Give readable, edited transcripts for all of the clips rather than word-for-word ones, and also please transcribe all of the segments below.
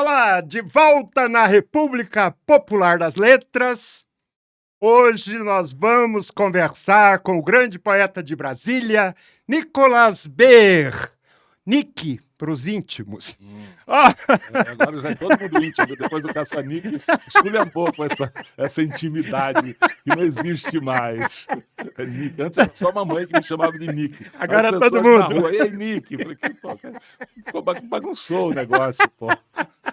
Olá, de volta na República Popular das Letras. Hoje nós vamos conversar com o grande poeta de Brasília, Nicolas Beer. Nick, para os íntimos. Agora já é todo mundo íntimo, depois do caça-nique, escolha um pouco essa intimidade que não existe mais. Nick. Antes era só mamãe que me chamava de Nick. Agora As todo pessoas mundo. na rua, e aí, Nick? Falei, pô, bagunçou o negócio, pô.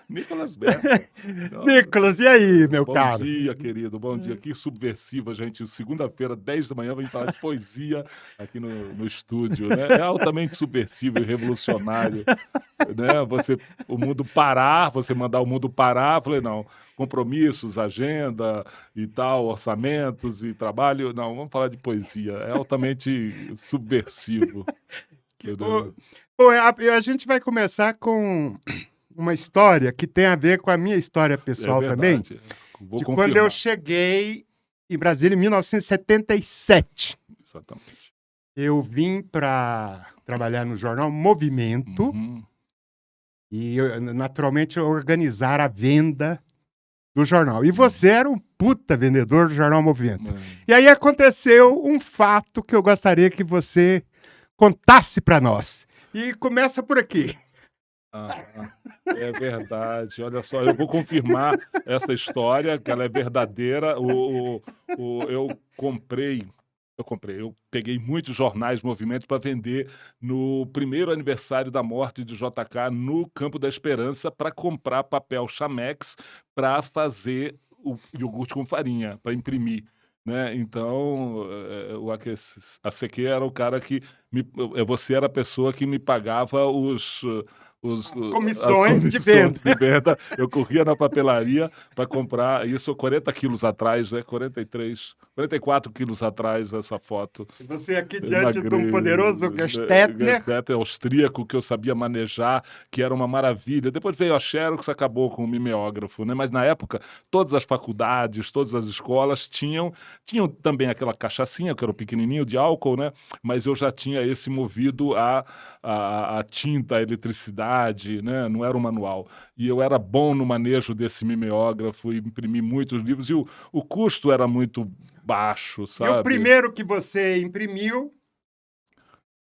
Nicolas Beer. Nicolas, e aí, meu Bom caro? dia, querido, bom dia. Que subversiva, gente. Segunda-feira, 10 da manhã, vem falar de poesia aqui no estúdio, né? É altamente subversivo e revolucionário, né? O mundo parar, você mandar o mundo parar. Falei, não, compromissos, agenda e tal, orçamentos e trabalho. Não, vamos falar de poesia. É altamente subversivo. A gente vai começar com uma história que tem a ver com a minha história pessoal também. Vou De confirmar. quando eu cheguei em Brasília em 1977. Exatamente. Eu vim para trabalhar no jornal Movimento e, naturalmente, organizar a venda do jornal. E você era um puta vendedor do jornal Movimento. E aí aconteceu um fato que eu gostaria que você contasse para nós. E começa por aqui. É verdade. Olha só, eu vou confirmar essa história, que ela é verdadeira. Eu peguei muitos jornais Movimento para vender no primeiro aniversário da morte de JK no Campo da Esperança para comprar papel Chamex para fazer o iogurte com farinha, para imprimir. Né? Então, a CQ era o cara que... Você era a pessoa que me pagava as comissões de venda. Eu corria na papelaria para comprar, isso 40 quilos atrás, 44 quilos atrás, essa foto. Você aqui diante de um poderoso Gestetner. Gestetner austríaco que eu sabia manejar, que era uma maravilha. Depois veio a Xerox, acabou com o mimeógrafo, né? Mas na época, todas as faculdades, todas as escolas tinham também aquela cachaçinha, que era o pequenininho de álcool, né? Mas eu já tinha esse movido a tinta, a eletricidade, né? Não era um manual. E eu era bom no manejo desse mimeógrafo e imprimi muitos livros. E o custo era muito baixo, sabe? E o primeiro que você imprimiu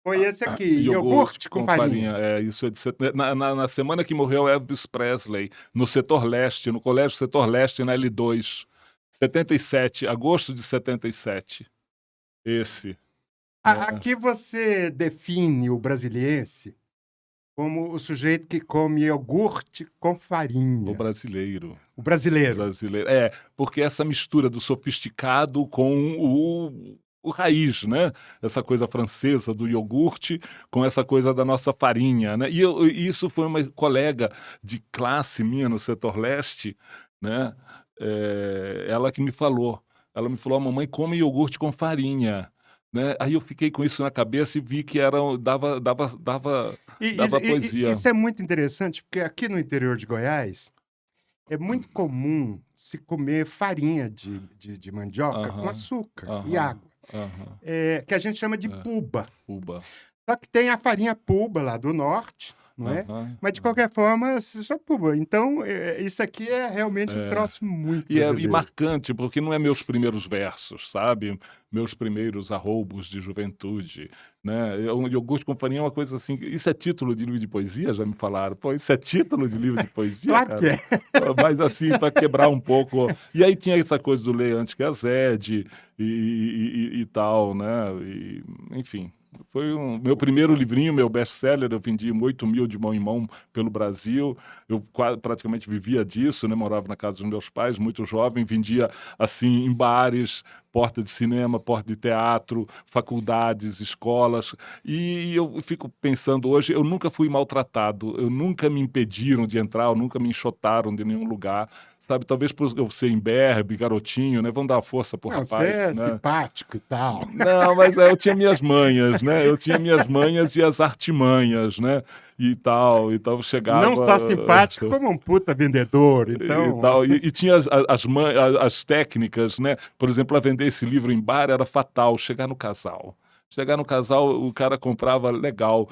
foi esse aqui, iogurte com farinha. Isso é na semana que morreu Elvis Presley, no Setor Leste, no Colégio Setor Leste, na L2. 77, agosto de 77. Esse. Aqui você define o brasiliense como o sujeito que come iogurte com farinha. O brasileiro. O brasileiro. Porque essa mistura do sofisticado com o raiz, né? Essa coisa francesa do iogurte com essa coisa da nossa farinha, né? E isso foi uma colega de classe minha no Setor Leste, né? Ela que me falou. Ela me falou, a mamãe come iogurte com farinha. Né? Aí eu fiquei com isso na cabeça e vi que dava poesia. Isso é muito interessante, porque aqui no interior de Goiás é muito comum se comer farinha de mandioca com açúcar e água, que a gente chama de puba. Só que tem a farinha puba lá do norte, não é? Mas, de qualquer forma, só puba. Então, isso aqui é realmente um troço muito e marcante, porque não é meus primeiros versos, sabe? Meus primeiros arroubos de juventude, né? O iogurte com farinha é uma coisa assim... Isso é título de livro de poesia? Já me falaram. Pô, isso é título de livro de poesia, claro cara? Que é. Mas assim, para quebrar um pouco... E aí tinha essa coisa do Lê antes que a Zed e tal, né? Enfim... Foi meu primeiro livrinho, meu best-seller. Eu vendi 8 mil de mão em mão pelo Brasil. Eu praticamente vivia disso, né? Morava na casa dos meus pais, muito jovem. Vendia assim em bares, porta de cinema, porta de teatro, faculdades, escolas. E eu fico pensando hoje, eu nunca fui maltratado, eu nunca me impediram de entrar, eu nunca me enxotaram de nenhum lugar. Sabe, talvez por eu ser imberbe, garotinho, né? Vamos dar força pro rapaz. Você é né? simpático e tal. Não, mas eu tinha minhas manhas, né? Eu tinha minhas manhas e as artimanhas, né? E tal, então chegava... Não só simpático, como um puta vendedor, então... E tinha as técnicas, né? Por exemplo, a vender esse livro em bar era fatal, chegar no casal. Chegar no casal, o cara comprava legal...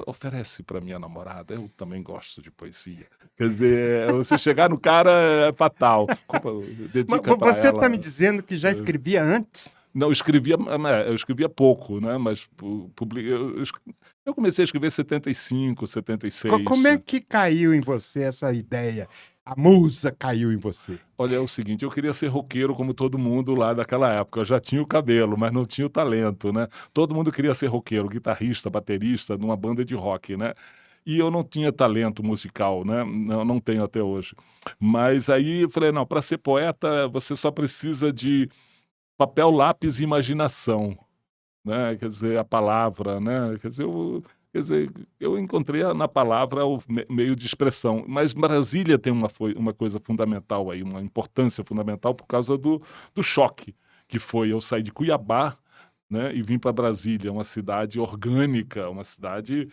oferece para minha namorada, eu também gosto de poesia. Quer dizer, você chegar no cara é fatal. Dedica para Você está me ela. dizendo que já escrevia antes? Não, eu escrevia pouco, né? Mas eu comecei a escrever em 75, 76. Como é que caiu em você essa ideia? A musa caiu em você? Olha, é o seguinte, eu queria ser roqueiro como todo mundo lá daquela época. Eu já tinha o cabelo, mas não tinha o talento, né? Todo mundo queria ser roqueiro, guitarrista, baterista, numa banda de rock, né? E eu não tinha talento musical, né? Não tenho até hoje. Mas aí eu falei, não, para ser poeta você só precisa de papel, lápis e imaginação, né? Quer dizer, a palavra, né? Eu encontrei na palavra o meio de expressão. Mas Brasília tem uma coisa fundamental aí, uma importância fundamental por causa do choque que foi. Eu saí de Cuiabá, né, e vim para Brasília, uma cidade orgânica, uma cidade,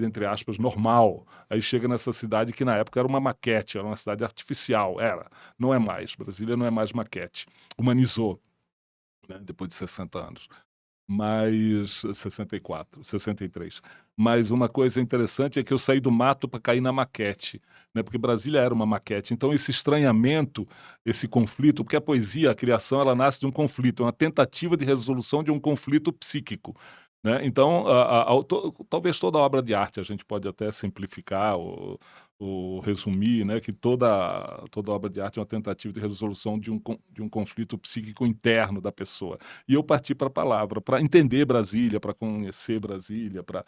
entre aspas, normal. Aí chega nessa cidade que na época era uma maquete, era uma cidade artificial. Não é mais. Brasília não é mais maquete. Humanizou, né, depois de 60 anos. Mas 64, 63. Mas uma coisa interessante é que eu saí do mato para cair na maquete, né? Porque Brasília era uma maquete. Então esse estranhamento, esse conflito, porque a poesia, a criação, ela nasce de um conflito, uma tentativa de resolução de um conflito psíquico, né? Então, talvez toda obra de arte a gente pode até simplificar ou resumir, né, que toda obra de arte é uma tentativa de resolução de um conflito psíquico interno da pessoa. E eu parti para a palavra, para entender Brasília, para conhecer Brasília, para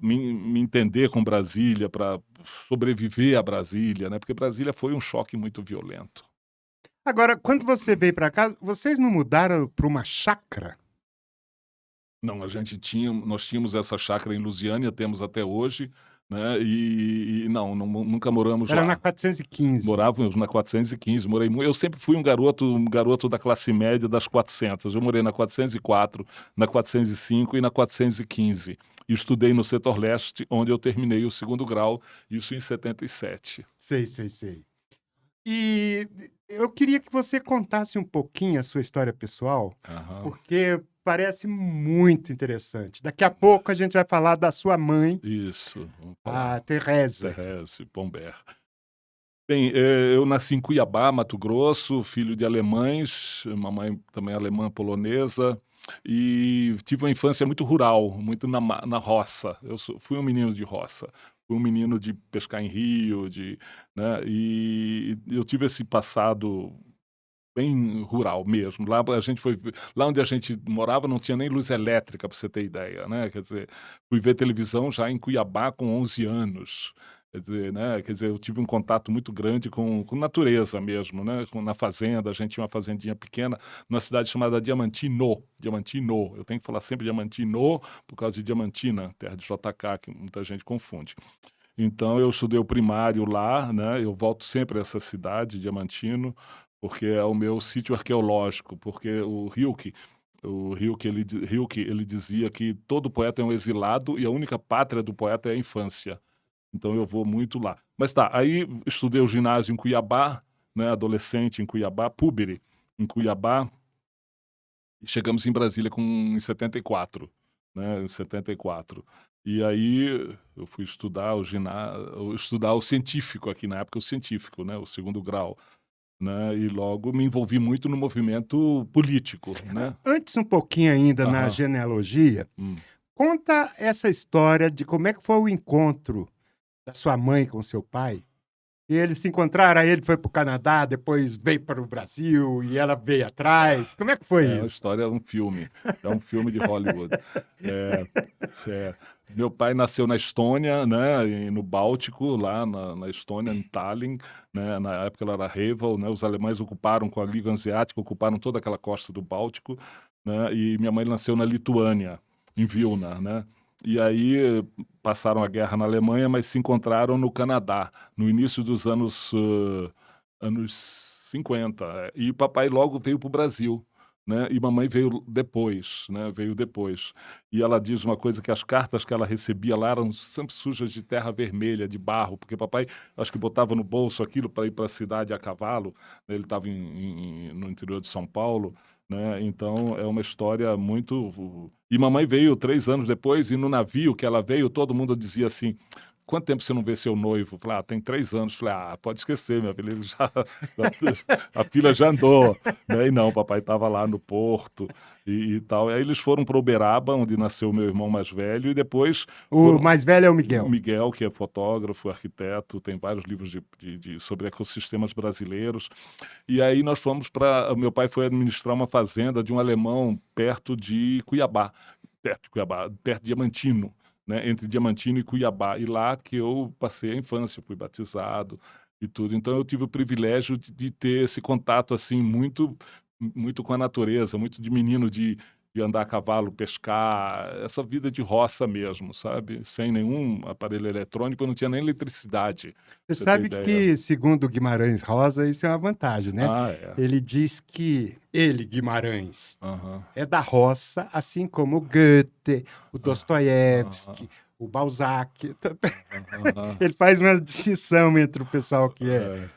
me entender com Brasília, para sobreviver a Brasília, né, porque Brasília foi um choque muito violento. Agora, quando você veio para cá, vocês não mudaram para uma chácara? Não, nós tínhamos essa chácara em Lusiânia, temos até hoje, né? E nunca moramos Era lá. na 415. Morávamos na 415, eu sempre fui um garoto da classe média das 400. Eu morei na 404, na 405 e na 415. E estudei no setor leste, onde eu terminei o 2º grau, isso em 77. Sei. E eu queria que você contasse um pouquinho a sua história pessoal, porque parece muito interessante. Daqui a pouco a gente vai falar da sua mãe, Isso. a Thérèse. Thérèse Pomber. Bem, eu nasci em Cuiabá, Mato Grosso, filho de alemães, mamãe também alemã polonesa, e tive uma infância muito rural, muito na roça. Fui um menino de roça, fui um menino de pescar em rio, né, e eu tive esse passado bem rural mesmo. Lá onde a gente morava não tinha nem luz elétrica, para você ter ideia, né? Quer dizer, fui ver televisão já em Cuiabá com 11 anos. Quer dizer, eu tive um contato muito grande com natureza mesmo, né? Na fazenda, a gente tinha uma fazendinha pequena, numa cidade chamada Diamantino. Eu tenho que falar sempre Diamantino por causa de Diamantina, terra de JK, que muita gente confunde. Então, eu estudei o primário lá, né? Eu volto sempre a essa cidade, Diamantino, porque é o meu sítio arqueológico, porque o Rilke, ele dizia que todo poeta é um exilado e a única pátria do poeta é a infância. Então eu vou muito lá. Mas tá, aí estudei o ginásio em Cuiabá, né, adolescente em Cuiabá, púbere em Cuiabá, e chegamos em Brasília em 74, né, em 74. E aí eu fui estudar o científico aqui, na época o científico, né, o 2º grau, né, e logo me envolvi muito no movimento político, né. Antes, um pouquinho ainda na genealogia, conta essa história de como é que foi o encontro da sua mãe com seu pai. E eles se encontraram, aí ele foi para o Canadá, depois veio para o Brasil e ela veio atrás. Como é que foi A isso? história é um filme de Hollywood. Meu pai nasceu na Estônia, né, no Báltico, lá na Estônia, em Tallinn, né, na época ela era Reval, né, os alemães ocuparam com a Liga Hanseática, ocuparam toda aquela costa do Báltico, né, e minha mãe nasceu na Lituânia, em Vilna, né. E aí passaram a guerra na Alemanha, mas se encontraram no Canadá, no início dos anos 50. E papai logo veio para o Brasil, né? E mamãe veio depois, né? E ela diz uma coisa, que as cartas que ela recebia lá eram sempre sujas de terra vermelha, de barro, porque papai acho que botava no bolso aquilo para ir para a cidade a cavalo, né? Ele estava no interior de São Paulo, né? Então, é uma história muito... E mamãe veio 3 anos depois, e no navio que ela veio, todo mundo dizia assim: quanto tempo você não vê seu noivo? Falei, tem 3 anos. Falei, pode esquecer, minha filha, a filha já andou. Né? E não, papai estava lá no Porto e tal. E aí eles foram para Uberaba, onde nasceu meu irmão mais velho, e depois O mais velho é o Miguel. O Miguel, que é fotógrafo, arquiteto, tem vários livros sobre ecossistemas brasileiros. E aí nós fomos para... Meu pai foi administrar uma fazenda de um alemão perto de Cuiabá, perto de Diamantino, né? Entre Diamantino e Cuiabá. E lá que eu passei a infância, fui batizado e tudo. Então eu tive o privilégio de ter esse contato assim muito, muito com a natureza, muito de menino de andar a cavalo, pescar, essa vida de roça mesmo, sabe? Sem nenhum aparelho eletrônico, eu não tinha nem eletricidade. Você sabe que, segundo Guimarães Rosa, isso é uma vantagem, né? É. Ele diz que ele, Guimarães, é da roça, assim como o Goethe, o Dostoiévski, o Balzac. Ele faz uma distinção entre o pessoal que é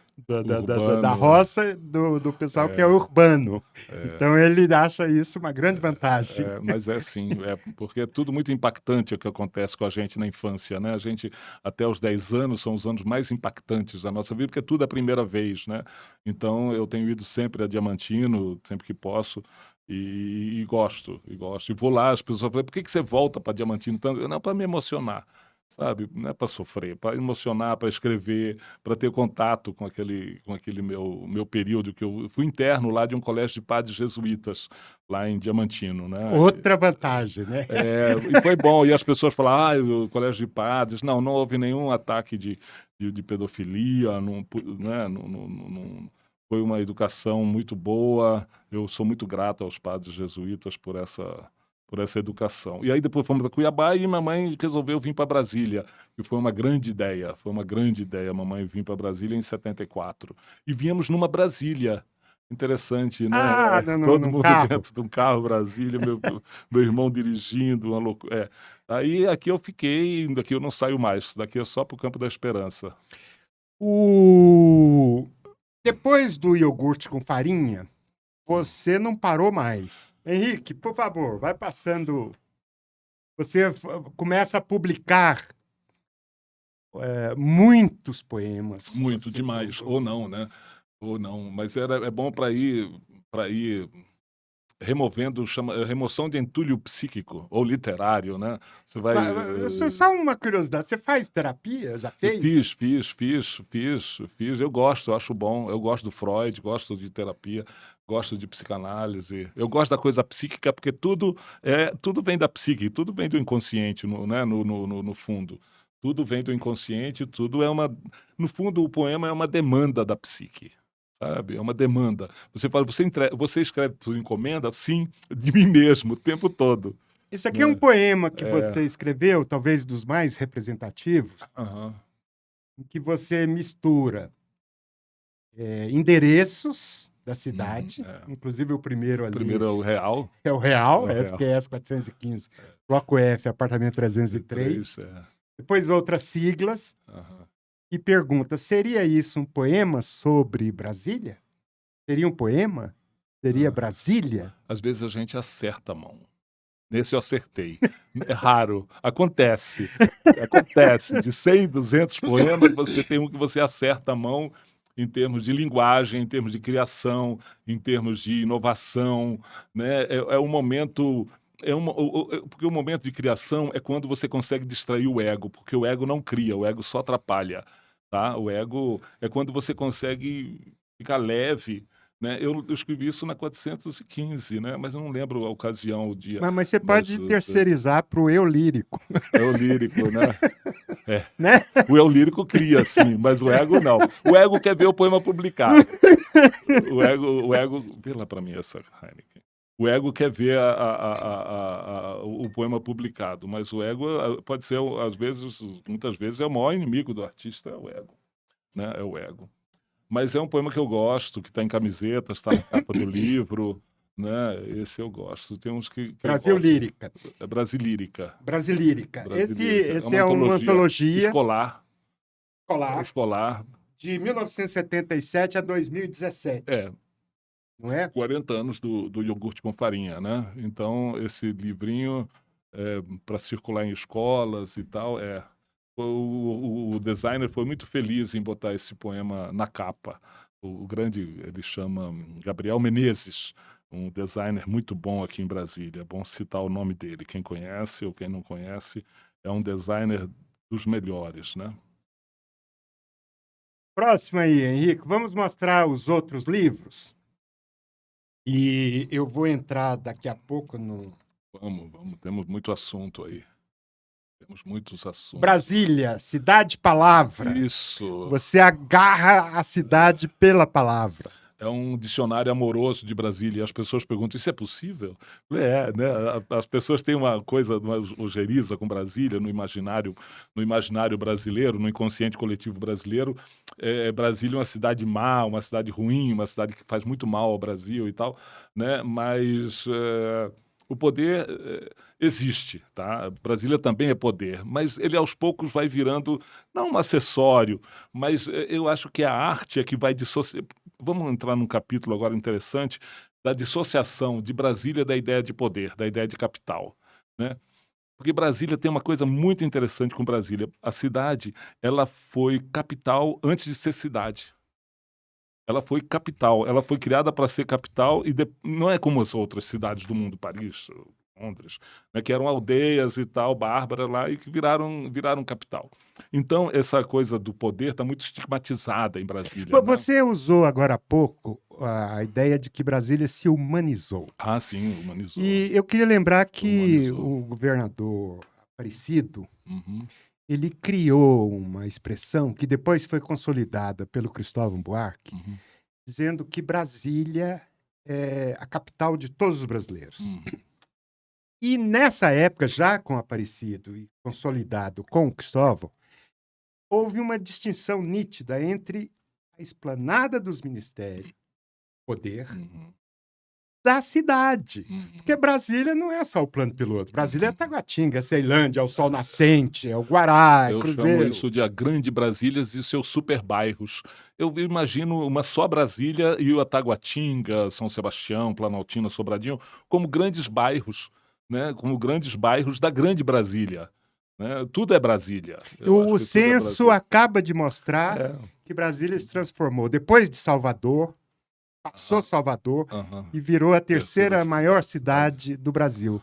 da roça do pessoal que é urbano. Então ele acha isso uma grande vantagem. Mas é assim, porque é tudo muito impactante o que acontece com a gente na infância, né? A gente, até os 10 anos, são os anos mais impactantes da nossa vida, porque tudo é a primeira vez, né? Então eu tenho ido sempre a Diamantino, sempre que posso, e gosto. E vou lá, as pessoas falam, por que você volta para Diamantino tanto? Não, para me emocionar. Sabe, não é para sofrer, para emocionar, para escrever, para ter contato com aquele meu período, que eu fui interno lá de um colégio de padres jesuítas, lá em Diamantino, né? Outra vantagem, né? E foi bom, e as pessoas falaram, o colégio de padres, não houve nenhum ataque de pedofilia, foi uma educação muito boa, eu sou muito grato aos padres jesuítas por essa educação. E aí depois fomos para Cuiabá e minha mãe resolveu vir para Brasília, que foi uma grande ideia, a mamãe vir para Brasília em 74. E viemos numa Brasília, interessante, né? Todo mundo dentro de um carro Brasília, meu irmão dirigindo, uma loucura. Aí aqui eu fiquei, daqui eu não saio mais, daqui é só para o Campo da Esperança. Depois do iogurte com farinha, você não parou mais. Henrique, por favor, vai passando. Você começa a publicar muitos poemas. Muito, demais. Ou não, né? Ou não. Mas é bom para ir removendo, remoção de entulho psíquico ou literário, né? Você vai... Só uma curiosidade, você faz terapia? Já fez? Fiz. Eu gosto, eu acho bom. Eu gosto do Freud, gosto de terapia, gosto de psicanálise. Eu gosto da coisa psíquica porque tudo vem da psique, tudo vem do inconsciente, né? No fundo. Tudo vem do inconsciente, tudo é uma... No fundo, o poema é uma demanda da psique. Sabe? É uma demanda. Você fala, você escreve por encomenda? Sim, de mim mesmo, o tempo todo. Esse aqui é um poema que você escreveu, talvez dos mais representativos, em que você mistura endereços da cidade, inclusive o primeiro ali. O primeiro é o Real. É o Real, SPS 415, Bloco F, apartamento 303. Depois outras siglas. E pergunta, seria isso um poema sobre Brasília? Seria um poema? Seria Brasília? Às vezes a gente acerta a mão. Nesse eu acertei. É raro. Acontece. De 100, 200 poemas, você tem um que você acerta a mão em termos de linguagem, em termos de criação, em termos de inovação, né? É um momento... porque o momento de criação é quando você consegue distrair o ego, porque o ego não cria, o ego só atrapalha. Tá? O ego é quando você consegue ficar leve, né? Eu escrevi isso na 415, né? Mas eu não lembro a ocasião, o dia. Mas você pode terceirizar para o eu lírico. É o lírico, né? Né? O eu lírico cria, sim, mas o ego não. O ego quer ver o poema publicado. O ego... Vê lá para mim essa Heineken. O ego quer ver o poema publicado, mas o ego pode ser, às vezes, muitas vezes, é o maior inimigo do artista, é o ego. Né? É o ego. Mas é um poema que eu gosto, que está em camisetas, está na capa do livro, né? Esse eu gosto. Tem uns que Brasilírica. É Brasilírica. Brasilírica. Esse é uma antologia escolar. De 1977 a 2017. não é? 40 anos do iogurte com farinha, né? Então, esse livrinho para circular em escolas e tal, o designer foi muito feliz em botar esse poema na capa. O grande, ele chama Gabriel Menezes, um designer muito bom aqui em Brasília. É bom citar o nome dele. Quem conhece ou quem não conhece, é um designer dos melhores, né? Próximo aí, Henrique. Vamos mostrar os outros livros. E eu vou entrar daqui a pouco no... Vamos. Temos muito assunto aí. Temos muitos assuntos. Brasília, Cidade Palavra. Isso. Você agarra a cidade pela palavra. É um dicionário amoroso de Brasília. E as pessoas perguntam, isso é possível? Né? As pessoas têm uma coisa, uma ojeriza com Brasília no imaginário brasileiro, no inconsciente coletivo brasileiro. Brasília é uma cidade má, uma cidade ruim, uma cidade que faz muito mal ao Brasil e tal, né? Mas o poder existe, tá? Brasília também é poder, mas ele aos poucos vai virando, não um acessório, mas eu acho que a arte é que vai dissociar. Vamos entrar num capítulo agora interessante da dissociação de Brasília da ideia de poder, da ideia de capital, né? Porque Brasília tem uma coisa muito interessante com Brasília. A cidade, ela foi capital antes de ser cidade. Ela foi capital, ela foi criada para ser capital e não é como as outras cidades do mundo, Paris, Londres, né, que eram aldeias e tal, bárbaras lá e que viraram capital. Então, essa coisa do poder está muito estigmatizada em Brasília. Né? Você usou agora há pouco a ideia de que Brasília se humanizou. Ah, sim, humanizou. E eu queria lembrar que o governador Aparecido, ele criou uma expressão que depois foi consolidada pelo Cristóvão Buarque, dizendo que Brasília é a capital de todos os brasileiros. E nessa época, já com Aparecido e consolidado com o Cristóvão, houve uma distinção nítida entre a esplanada dos ministérios, poder, da cidade. Porque Brasília não é só o plano piloto. Brasília é Taguatinga, é Ceilândia, é o Sol Nascente, é o Guará, é o Cruzeiro. Eu chamo isso de a Grande Brasília e seus super bairros. Eu imagino uma só Brasília e o Taguatinga, São Sebastião, Planaltina, Sobradinho, como grandes bairros, né? Como grandes bairros da Grande Brasília. Né? Tudo é Brasília. O censo acaba de mostrar que Brasília se transformou. Depois de Salvador, passou Salvador e virou a terceira maior cidade do Brasil,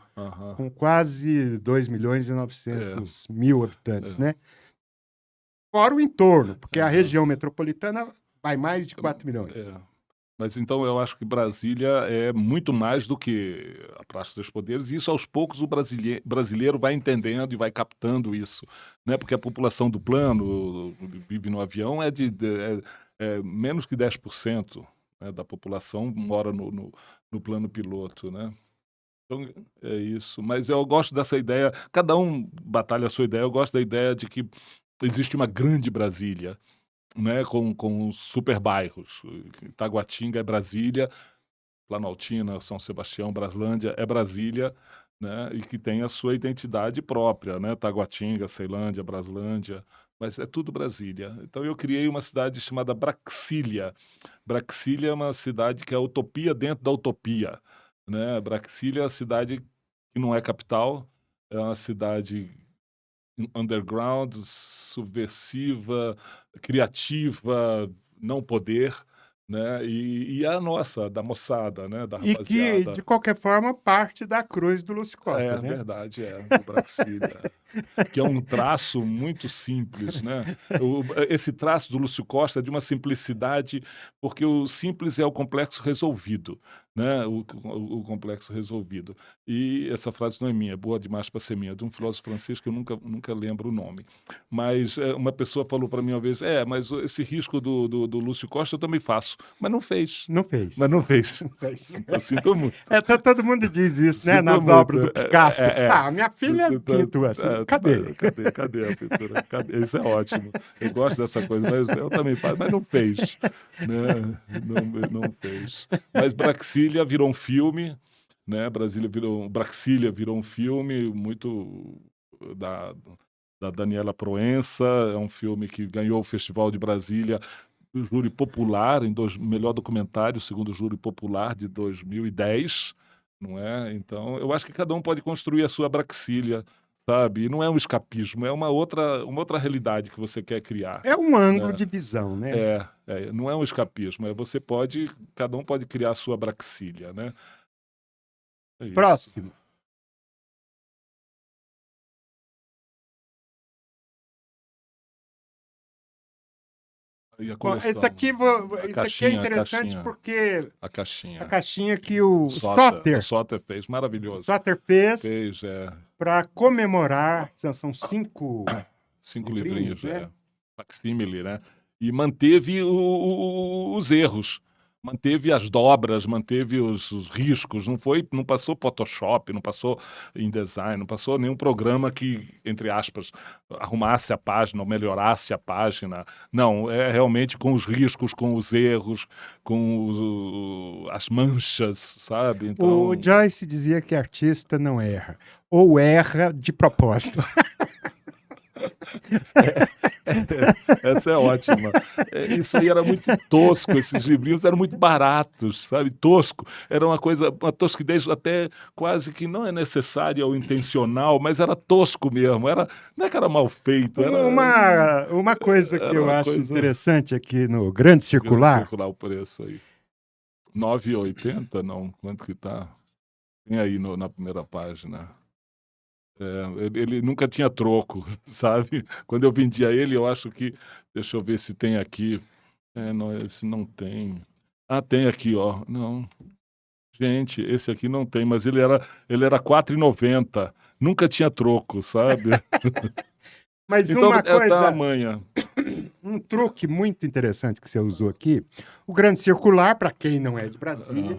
com quase 2.900.000 habitantes, né? Fora o entorno, porque a região metropolitana vai mais de 4 milhões. Mas então eu acho que Brasília é muito mais do que a Praça dos Poderes, e isso aos poucos o brasileiro vai entendendo e vai captando isso, né? Porque a população do plano, vive no avião, é menos que 10%. Né, da população mora no plano piloto, né? Então, é isso. Mas eu gosto dessa ideia, cada um batalha a sua ideia, eu gosto da ideia de que existe uma grande Brasília, né, com super bairros. Taguatinga é Brasília, Planaltina, São Sebastião, Braslândia é Brasília, né, e que tem a sua identidade própria, né? Taguatinga, Ceilândia, Braslândia, mas é tudo Brasília. Então eu criei uma cidade chamada Braxília. Braxília é uma cidade que é a utopia dentro da utopia, né? Braxília é a cidade que não é capital, é uma cidade underground, subversiva, criativa, não poder, né? E a nossa, da moçada, né? Da rapaziada. E que, de qualquer forma, parte da cruz do Lúcio Costa, né? Verdade, do Braxília. Que é um traço muito simples, né? Esse traço do Lúcio Costa é de uma simplicidade, porque o simples é o complexo resolvido, né? O complexo resolvido. E essa frase não é minha, é boa demais para ser minha, é de um filósofo francês que eu nunca lembro o nome. Mas uma pessoa falou para mim uma vez, mas esse risco do Lúcio Costa eu também faço. Mas não fez. Não fez. Mas não fez. Eu sinto muito. Todo mundo diz isso, né? Na obra do Picasso. Minha filha pintou assim. Cadê a pintura? Isso é ótimo. Eu gosto dessa coisa, mas eu também faço, mas não fez. Né? Não fez. Mas Braxília virou um filme, né? Braxília virou um filme muito da Daniela Proença, é um filme que ganhou o Festival de Brasília o júri popular, melhor documentário, segundo o júri popular de 2010, não é? Então, eu acho que cada um pode construir a sua Brasília, sabe? E não é um escapismo, é uma outra realidade que você quer criar. É um ângulo Né? de visão, né? Não é um escapismo, cada um pode criar a sua Brasília, né? É isso. Próximo. E a coleção, Esse aqui é interessante porque a caixinha. A caixinha que o Soter fez, maravilhoso. O Soter fez para comemorar, são 5 livrinhos, né? Facsímile, né? E manteve os erros, manteve as dobras, manteve os riscos, não passou Photoshop, não passou InDesign, não passou nenhum programa que, entre aspas, arrumasse a página ou melhorasse a página. Não, é realmente com os riscos, com os erros, com as manchas, sabe? Então... O Joyce dizia que artista não erra, ou erra de propósito. Essa é ótima. Isso aí era muito tosco, esses livrinhos eram muito baratos, sabe? Tosco. Era uma tosquidez até quase que não é necessária ou intencional, mas era tosco mesmo. Não é que era mal feito. Uma coisa que eu acho interessante aqui no Grande Circular. Grande Circular, o preço aí. R$ 9,80, não? Quanto que tá? Tem aí na primeira página. Ele nunca tinha troco, sabe? Quando eu vendia ele, eu acho que... Deixa eu ver se tem aqui. Não, esse não tem. Ah, tem aqui, ó. Não. Gente, esse aqui não tem, mas ele era R$ 4,90. Nunca tinha troco, sabe? Mas então, uma coisa... essa manha. Um truque muito interessante que você usou aqui. O Grande Circular, para quem não é de Brasília,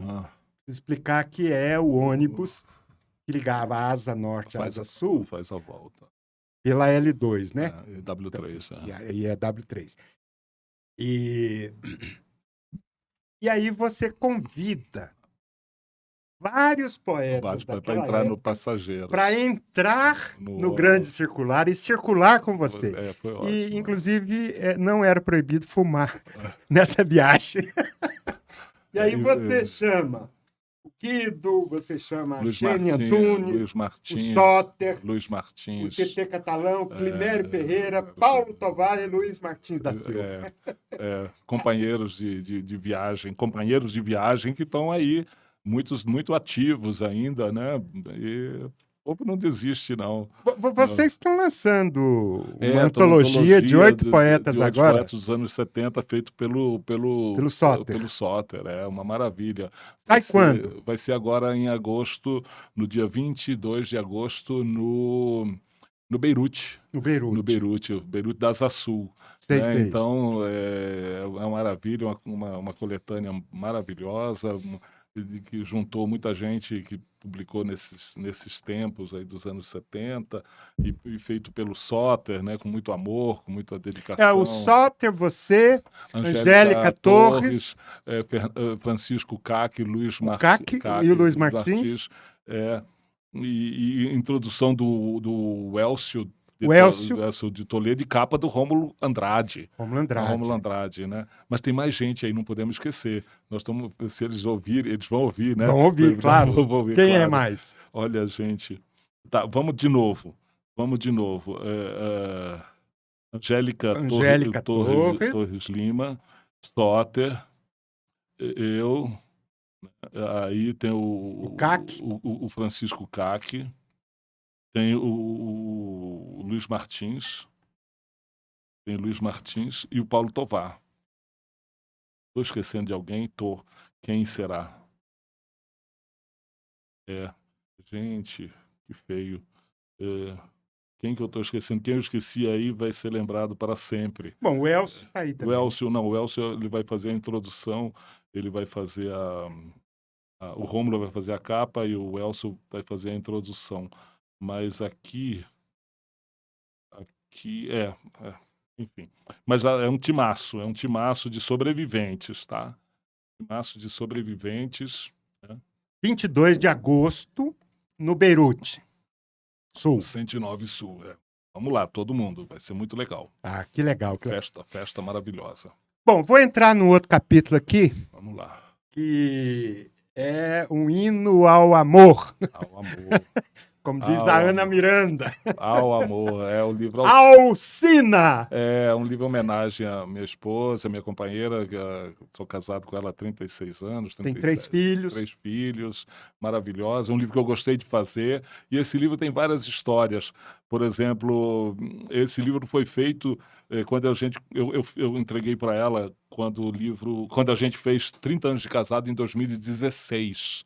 explicar que é o ônibus que ligava a Asa Norte à Asa Sul. Faz a volta. Pela L2, né? W3. E é W3. E aí você convida vários poetas para entrar no passageiro. Para entrar no Grande Circular e circular com você. Foi ótimo. E, inclusive, não era proibido fumar nessa viagem. E aí você chama o Guido, você chama a Gene Antunes, Luiz Martins, o Soter, Luiz Martins, o Tetê Catalão, Climério Ferreira, Paulo Tovar e Luiz Martins da Silva. Companheiros de viagem, que estão aí, muitos muito ativos ainda, né? E o povo não desiste, não. Vocês estão lançando uma antologia de 8 poetas agora? Poetas dos anos 70, feito pelo Soter. É uma maravilha. Sai quando? Vai ser agora em agosto, no dia 22 de agosto, no Beirute. No Beirute. O Beirute da Asa Sul. Né? Então, é uma maravilha, uma coletânea maravilhosa, que juntou muita gente que publicou nesses tempos aí dos anos 70 e feito pelo Soter, né, com muito amor, com muita dedicação. O Soter, você, Angélica Torres, Francisco Caque, Luiz Martins. E o Luiz Martins. E introdução do Elcio de Toledo e capa do Rômulo Andrade. Rômulo Andrade, né? Mas tem mais gente aí, não podemos esquecer. Se eles ouvirem, eles vão ouvir, né? Vão ouvir, claro. Quem é mais? Olha, gente. Tá, vamos de novo. Angélica Torres Lima, Soter, eu... Aí tem o Francisco Caque, tem o Luiz Martins, e o Paulo Tovar. Estou esquecendo de alguém? Quem será? Gente, que feio. Quem que eu estou esquecendo? Quem eu esqueci aí vai ser lembrado para sempre. Bom, o Elcio está aí também. O Elcio ele vai fazer a introdução, ele vai fazer o Rômulo vai fazer a capa e o Elcio vai fazer a introdução. Mas aqui enfim. Mas é um timaço de sobreviventes, tá? Timaço de sobreviventes. Né? 22 de agosto, no Beirute. Sul. 109 Sul, Vamos lá, todo mundo. Vai ser muito legal. Que legal. Festa maravilhosa. Bom, vou entrar no outro capítulo aqui. Vamos lá. Que é um hino ao amor. Ao amor. Como diz a Ana Miranda. Ao amor, é o livro Alcina! É um livro em homenagem à minha esposa, minha companheira, estou casado com ela há 36 anos. Tem 3 filhos. 3 filhos, maravilhosa. Um livro que eu gostei de fazer. E esse livro tem várias histórias. Por exemplo, esse livro foi feito quando eu entreguei para ela quando a gente fez 30 anos de casado em 2016.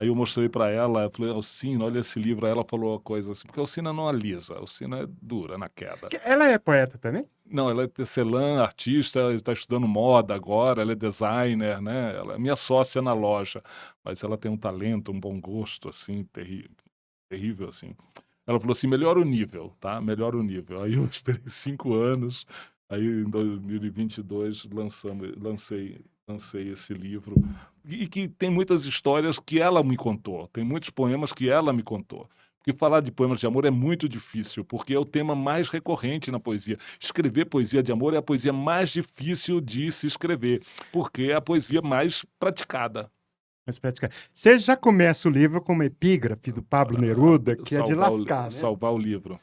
Aí eu mostrei para ela, eu falei, Alcina, olha esse livro. Aí ela falou uma coisa assim, porque a Alcina não alisa, a Alcina é dura na queda. Ela é poeta também? Não, ela é tecelã, artista, está estudando moda agora, ela é designer, né? Ela é minha sócia na loja, mas ela tem um talento, um bom gosto, assim, terrível, assim. Ela falou assim, melhora o nível, tá? Melhora o nível. Aí eu esperei 5 anos, aí em 2022 lancei esse livro, e que tem muitas histórias que ela me contou, tem muitos poemas que ela me contou. Porque falar de poemas de amor é muito difícil, porque é o tema mais recorrente na poesia. Escrever poesia de amor é a poesia mais difícil de se escrever, porque é a poesia mais praticada. Você já começa o livro com uma epígrafe do Pablo Neruda, que é de lascar, né? Salvar o livro.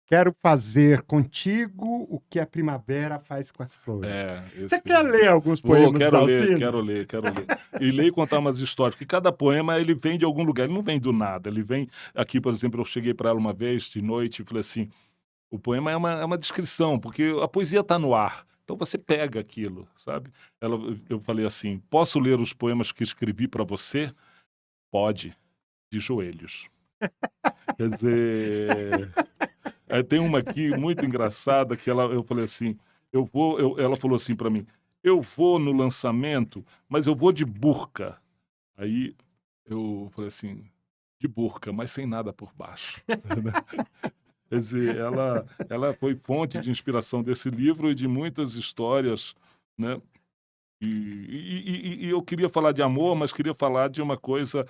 Quero fazer contigo o que a primavera faz com as flores. Você quer ler alguns poemas da Alcina? Quero ler. E ler e contar umas histórias, porque cada poema ele vem de algum lugar, ele não vem do nada. Ele vem aqui, por exemplo, eu cheguei para ela uma vez de noite e falei assim, o poema é uma descrição, porque a poesia está no ar. Então você pega aquilo, sabe? Eu falei assim, posso ler os poemas que escrevi para você? Pode, de joelhos. Quer dizer... tem uma aqui muito engraçada que eu falei assim, ela falou assim para mim, eu vou no lançamento, mas eu vou de burca. Aí eu falei assim, de burca, mas sem nada por baixo. Quer dizer, ela foi fonte de inspiração desse livro e de muitas histórias, né? E eu queria falar de amor, mas queria falar de uma coisa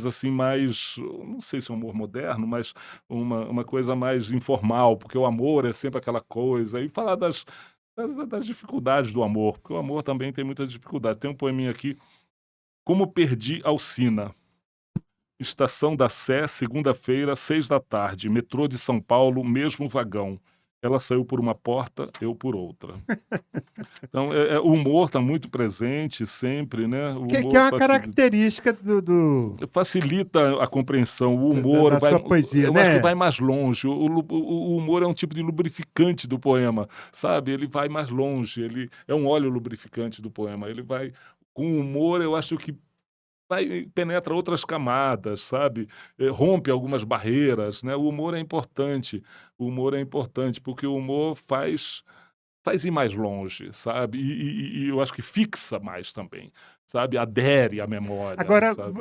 assim mais, não sei se é um amor moderno, mas uma coisa mais informal, porque o amor é sempre aquela coisa, e falar das dificuldades do amor, porque o amor também tem muita dificuldade. Tem um poeminha aqui, Como Perdi Alcina. Estação da Sé, segunda-feira, 6 da tarde, metrô de São Paulo, mesmo vagão. Ela saiu por uma porta, eu por outra. Então, o humor está muito presente sempre, né? O humor que é uma característica do... Facilita a compreensão. O humor da sua poesia, eu né? acho que vai mais longe. O humor é um tipo de lubrificante do poema, sabe? Ele vai mais longe. Ele é um óleo lubrificante do poema. Ele vai... Com o humor, eu acho que penetra outras camadas, sabe? Rompe algumas barreiras, né? O humor é importante. O humor é importante porque o humor faz ir mais longe, sabe? E eu acho que fixa mais também, sabe? Adere à memória. Agora, sabe?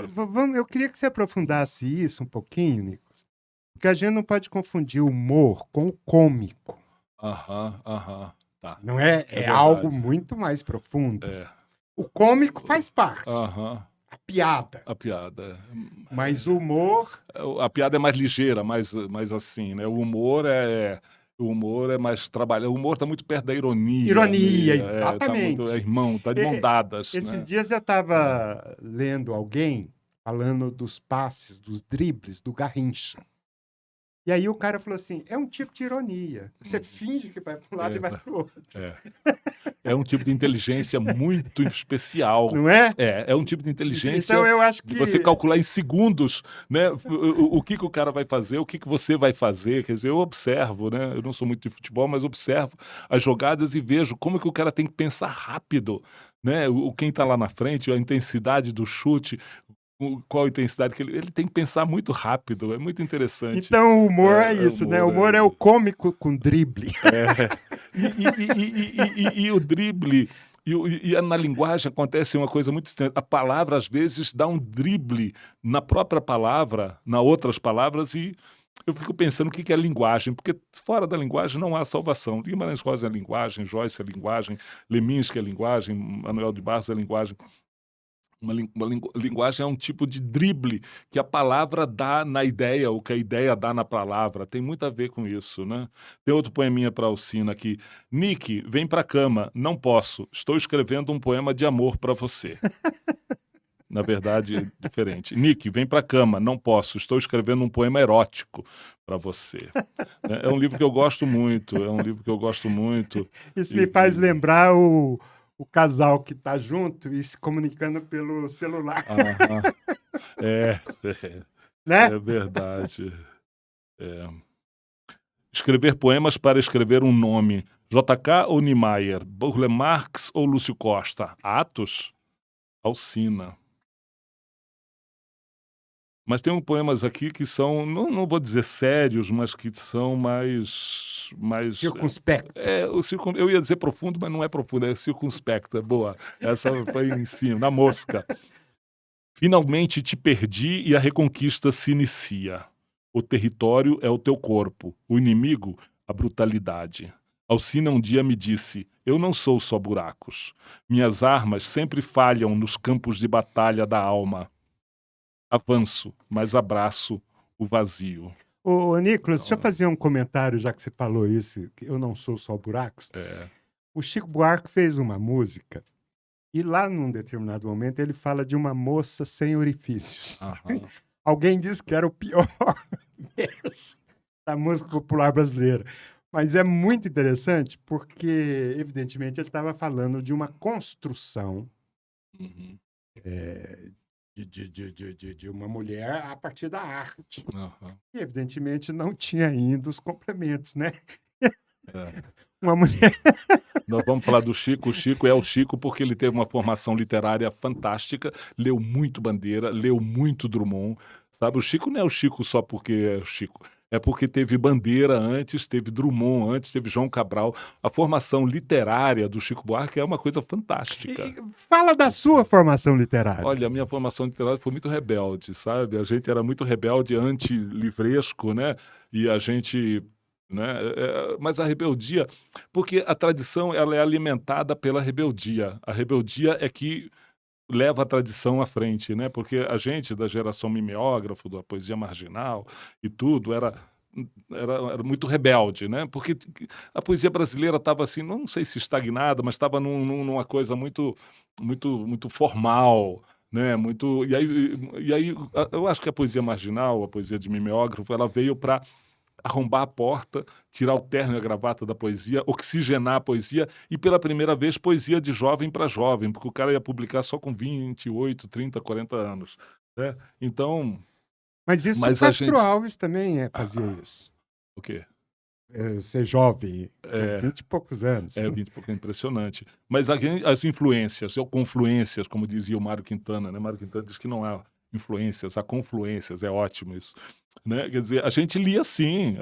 eu queria que você aprofundasse isso um pouquinho, Nicolas, porque a gente não pode confundir o humor com o cômico. Tá. Não é? É algo muito mais profundo. O cômico faz parte. A piada. A piada. Mas o humor... A piada é mais ligeira, mais assim, né? O humor é mais trabalhado. O humor está muito perto da ironia. Ironia, exatamente. Tá de mão dadas. Esses dias eu estava lendo alguém falando dos passes, dos dribles do Garrincha. E aí o cara falou assim, é um tipo de ironia. Você finge que vai para um lado e vai para o outro. É um tipo de inteligência muito especial. Não é? É um tipo de inteligência então, eu acho que... de você calcular em segundos, né, o que o cara vai fazer, o que você vai fazer. Quer dizer, eu observo, né? Eu não sou muito de futebol, mas observo as jogadas e vejo como que o cara tem que pensar rápido, né? Quem está lá na frente, a intensidade do chute... Qual a intensidade que ele tem que pensar muito rápido, é muito interessante. Então o humor é isso, né? O humor é o cômico com drible. E o drible, na linguagem acontece uma coisa muito estranha. A palavra, às vezes, dá um drible na própria palavra, nas outras palavras, e eu fico pensando o que é linguagem, porque fora da linguagem não há salvação. Guimarães Rosa é linguagem, Joyce é linguagem, Leminski é linguagem, Manuel de Barros é linguagem. Linguagem é um tipo de drible que a palavra dá na ideia, ou que a ideia dá na palavra. Tem muito a ver com isso, né? Tem outro poeminha para Alcina aqui. Nick, vem pra cama. Não posso. Estou escrevendo um poema de amor para você. Na verdade, é diferente. Nick, vem pra cama. Não posso. Estou escrevendo um poema erótico para você. É um livro que eu gosto muito. É um livro que eu gosto muito. Isso me faz lembrar o casal que está junto e se comunicando pelo celular. Né? É verdade. Escrever poemas para escrever um nome. JK ou Niemeyer? Burle Marx ou Lúcio Costa? Atos? Alcina. Mas tem poemas aqui que são, não vou dizer sérios, mas que são mais circunspecto. Eu ia dizer profundo, mas não é profundo, é circunspecto. É boa. Essa foi em cima, na mosca. Finalmente te perdi e a reconquista se inicia. O território é o teu corpo, o inimigo, a brutalidade. Alcina um dia me disse, eu não sou só buracos. Minhas armas sempre falham nos campos de batalha da alma. Avanço, mas abraço o vazio. Ô, Nicolas, deixa eu fazer um comentário, já que você falou isso, que eu não sou só buracos. O Chico Buarque fez uma música e lá num determinado momento ele fala de uma moça sem orifícios. Alguém disse que era o pior verso da música popular brasileira. Mas é muito interessante porque, evidentemente, ele estava falando de uma construção de uma mulher a partir da arte. E, evidentemente, não tinha ainda os complementos, né? Uma mulher... Nós vamos falar do Chico. O Chico é o Chico porque ele teve uma formação literária fantástica, leu muito Bandeira, leu muito Drummond, sabe? O Chico não é o Chico só porque é o Chico. É porque teve Bandeira antes, teve Drummond antes, teve João Cabral. A formação literária do Chico Buarque é uma coisa fantástica. Fala da sua formação literária. Olha, a minha formação literária foi muito rebelde, sabe? A gente era muito rebelde, anti-livresco, né? E a gente... né? Mas a rebeldia... Porque a tradição ela é alimentada pela rebeldia. A rebeldia é que leva a tradição à frente, né? Porque a gente, da geração mimeógrafo, da poesia marginal e tudo, era muito rebelde, né? Porque a poesia brasileira estava assim, não sei se estagnada, mas estava numa coisa muito formal, né? E aí eu acho que a poesia marginal, a poesia de mimeógrafo, ela veio para arrombar a porta, tirar o terno e a gravata da poesia, oxigenar a poesia e, pela primeira vez, poesia de jovem para jovem, porque o cara ia publicar só com 28, 30, 40 anos. Né? Então... Mas Castro Alves também fazia isso. O quê? Ser jovem, 20 e poucos anos. 20 e poucos, é impressionante. Mas as influências, ou confluências, como dizia o Mário Quintana, né? Mário Quintana diz que não há influências, há confluências, é ótimo isso. Né? Quer dizer, a gente lia assim,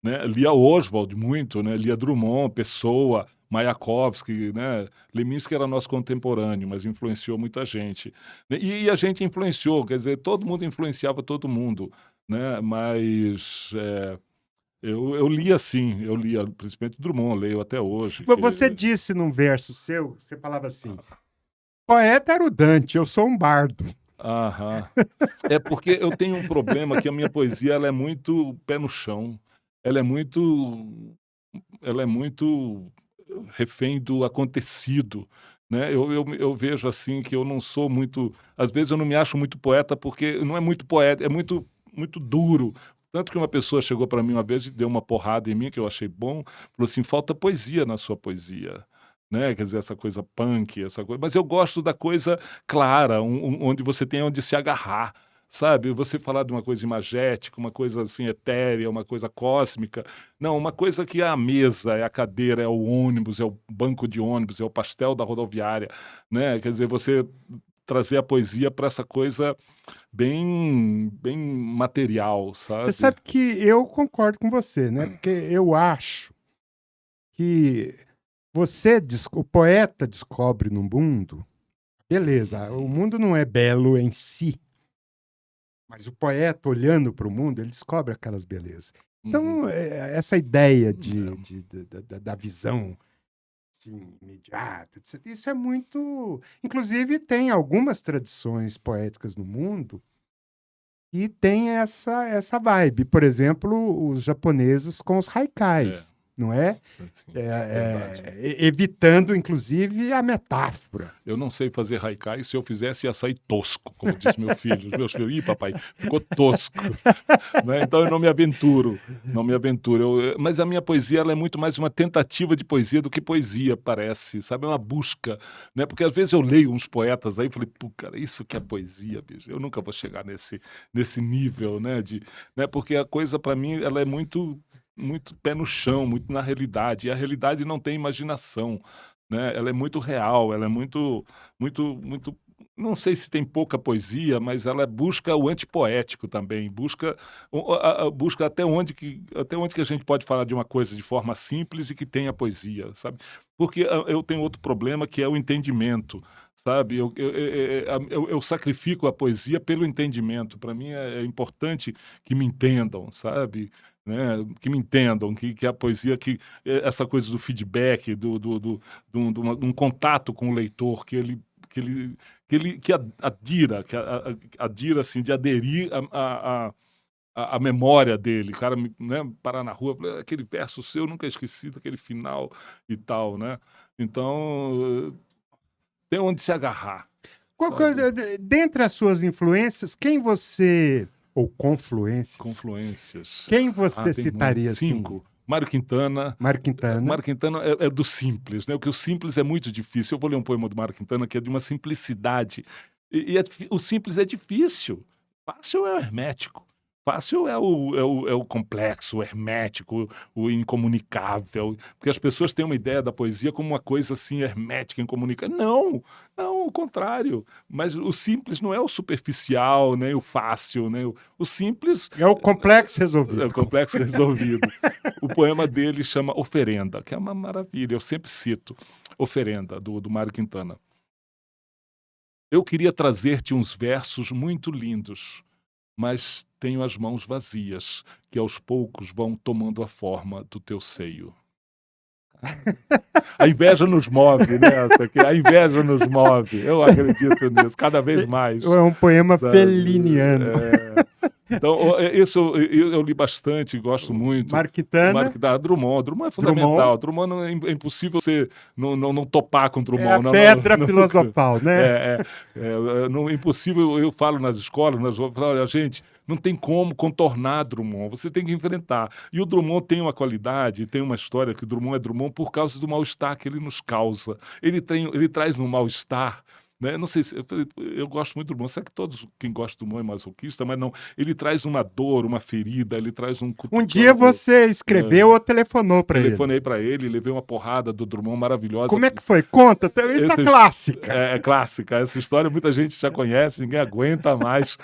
né? Lia Oswald muito, né? Lia Drummond, Pessoa, Mayakovsky, né? Leminski era nosso contemporâneo, mas influenciou muita gente. E a gente influenciou, quer dizer, todo mundo influenciava todo mundo, né? Mas eu lia assim, eu lia principalmente Drummond, leio até hoje. Você disse num verso seu, você falava assim, poeta era o Dante, eu sou um bardo. É porque eu tenho um problema que a minha poesia ela é muito pé no chão, ela é muito refém do acontecido, né? Eu vejo assim que eu não sou muito, às vezes eu não me acho muito poeta porque não é muito poeta, é muito duro. Tanto que uma pessoa chegou para mim uma vez e deu uma porrada em mim que eu achei bom, falou assim, falta poesia na sua poesia. Né? Quer dizer, essa coisa punk, essa coisa. Mas eu gosto da coisa clara, onde você tem onde se agarrar, sabe? Você falar de uma coisa imagética, uma coisa assim etérea, uma coisa cósmica. Não, uma coisa que é a mesa, é a cadeira, é o ônibus, é o banco de ônibus, é o pastel da rodoviária, né? Quer dizer, você trazer a poesia para essa coisa bem material, sabe? Você sabe que eu concordo com você, né? Porque eu acho que o poeta descobre no mundo, beleza, o mundo não é belo em si, mas o poeta, olhando para o mundo, ele descobre aquelas belezas. Então, essa ideia da visão Sim, imediata, etc. Isso é muito. Inclusive, tem algumas tradições poéticas no mundo que tem essa vibe. Por exemplo, os japoneses com os É, haikais, não é? assim, verdade. Evitando, inclusive, a metáfora. Eu não sei fazer haikai, se eu fizesse ia sair tosco, como diz meu filho. Os meus filhos, ih, papai, ficou tosco. Né? Então eu não me aventuro, não me aventuro. Mas a minha poesia ela é muito mais uma tentativa de poesia do que poesia, parece, sabe? É uma busca, né? Porque às vezes eu leio uns poetas aí e falei, pô, cara, isso que é poesia, bicho. Eu nunca vou chegar nesse nível, né? Né? Porque a coisa, para mim, ela é muito pé no chão, muito na realidade. E a realidade não tem imaginação, né? Ela é muito real, ela é muito. Não sei se tem pouca poesia, mas ela busca o antipoético também, busca até onde que a gente pode falar de uma coisa de forma simples e que tenha poesia, sabe? Porque eu tenho outro problema que é o entendimento, sabe? Eu sacrifico a poesia pelo entendimento. Para mim é importante que me entendam, sabe? Né? Que me entendam, que a poesia, essa coisa do feedback, de um contato com o leitor, que adira assim, de aderir a memória dele. O cara, né, parar na rua, aquele verso seu, eu nunca esqueci daquele final e tal, né? Então, tem onde se agarrar, sabe? Dentre as suas influências, quem você. Ou confluências, Confluências. quem você Tem muito. citaria assim? 5. Mário Quintana. Mário Quintana. Mário Quintana é do simples, né? Porque o simples é muito difícil. Eu vou ler um poema do Mário Quintana que é de uma simplicidade. O simples é difícil. Fácil é o hermético. Fácil é o complexo, o hermético, o incomunicável. Porque as pessoas têm uma ideia da poesia como uma coisa assim hermética, incomunicável. Não, o contrário. Mas o simples não é o superficial, nem o fácil, nem o simples. É o complexo resolvido. É o complexo resolvido. O poema dele chama Oferenda, que é uma maravilha. Eu sempre cito Oferenda, do Mário Quintana. Eu queria trazer-te uns versos muito lindos, mas tenho as mãos vazias, que aos poucos vão tomando a forma do teu seio. A inveja nos move, né? A inveja nos move. Eu acredito nisso, cada vez mais. É um poema sabe? feliniano. Então, isso eu li bastante, gosto muito. Mário Quintana. Drummond. Drummond é fundamental. Drummond é impossível você não topar com Drummond. É a pedra filosofal, né? É impossível. Eu falo nas escolas, olha, gente, não tem como contornar Drummond, você tem que enfrentar. E o Drummond tem uma qualidade, tem uma história que o Drummond é Drummond por causa do mal-estar que ele nos causa. Ele traz um mal-estar. Né? Não sei se eu gosto muito do Drummond. Será que quem gosta do Drummond é masoquista? Mas não. Ele traz uma dor, uma ferida, ele traz um cutucão. Um dia você escreveu ou telefonou para ele? Telefonei para ele, levei uma porrada do Drummond maravilhosa. Como é que foi? Conta. Isso é clássica. É clássica. Essa história muita gente já conhece, ninguém aguenta mais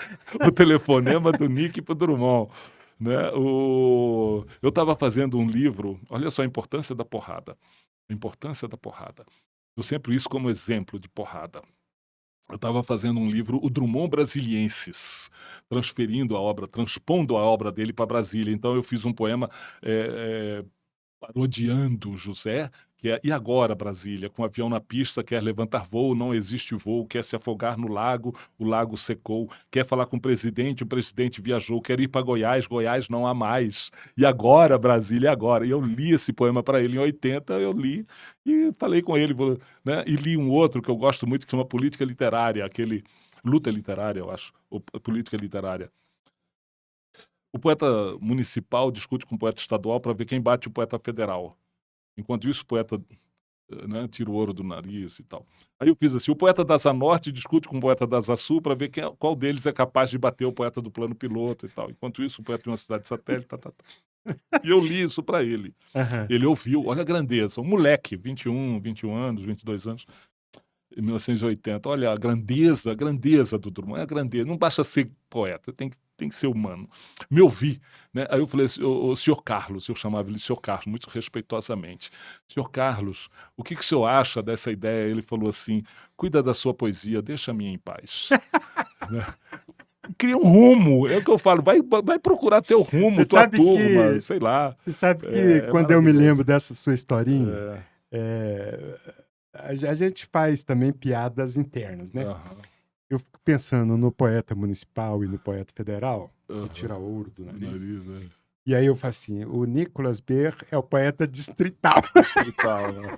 o telefonema do Nick pro Drummond. Né? Eu estava fazendo um livro, olha só a importância da porrada. A importância da porrada. Eu sempre isso como exemplo de porrada. Eu estava fazendo um livro, o Drummond Brasilienses, transpondo a obra dele para Brasília. Então eu fiz um poema parodiando José, que é E agora, Brasília? Com o avião na pista, quer levantar voo, não existe voo, quer se afogar no lago, o lago secou, quer falar com o presidente viajou, quer ir para Goiás, Goiás não há mais. E agora, Brasília, agora? E eu li esse poema para ele em 80, eu li e falei com ele, né? E li um outro que eu gosto muito, que chama Política Literária, aquele Luta Literária, eu acho, ou Política Literária. O poeta municipal discute com o poeta estadual para ver quem bate o poeta federal. Enquanto isso, o poeta, né, tira o ouro do nariz e tal. Aí eu fiz assim, o poeta da Asa Norte discute com o poeta da Asa Sul para ver qual deles é capaz de bater o poeta do plano piloto e tal. Enquanto isso, o poeta de uma cidade satélite, E eu li isso para ele. Uhum. Ele ouviu, olha a grandeza, um moleque, 21 anos, 22 anos, em 1980. Olha a grandeza do Drummond, é a grandeza. Não basta ser poeta, tem que ser humano. Me ouvi, né? Aí eu falei, o senhor Carlos, eu chamava ele senhor Carlos, muito respeitosamente. Senhor Carlos, o que o senhor acha dessa ideia? Ele falou assim, cuida da sua poesia, deixa a minha em paz. Cria um rumo, é o que eu falo, vai procurar teu rumo, tua turma, sei lá. Você sabe que quando eu me lembro dessa sua historinha, A gente faz também piadas internas, né? Aham, Eu fico pensando no poeta municipal e no poeta federal, que tira aham. ouro do nariz. Nariz, né? E aí eu falo assim, o Nicolas Ber é o poeta distrital. Distrital, né?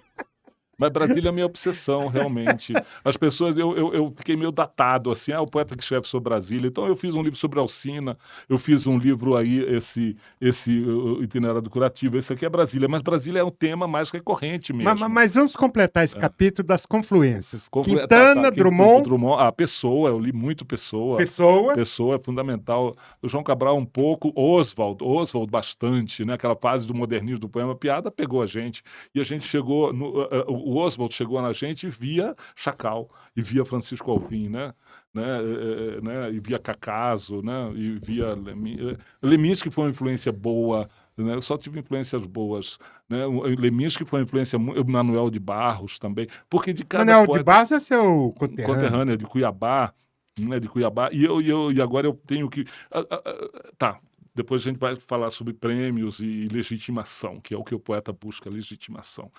Mas Brasília é a minha obsessão, realmente. As pessoas, eu fiquei meio datado, assim, o poeta que escreve sobre Brasília. Então, eu fiz um livro sobre Alcina, eu fiz um livro aí, esse itinerário curativo. Esse aqui é Brasília, mas Brasília é um tema mais recorrente mesmo. Mas vamos completar esse capítulo das confluências. Tá, Quintana, Drummond, Drummond, Pessoa, eu li muito Pessoa. Pessoa. Pessoa é fundamental. O João Cabral um pouco, Oswald bastante, né? Aquela fase do modernismo do poema piada pegou a gente. E a gente chegou, o Oswald chegou na gente via Chacal, e via Francisco Alvim, né? E via Cacaso, né? E via Leminski foi uma influência boa, né? Eu só tive influências boas, né? O Leminski foi uma influência, Manuel de Barros também, porque de cada Manuel de poeta Barros é seu conterrâneo. conterrânea de Cuiabá, né, de Cuiabá, e agora eu tenho que... tá, depois a gente vai falar sobre prêmios e legitimação, que é o que o poeta busca, legitimação.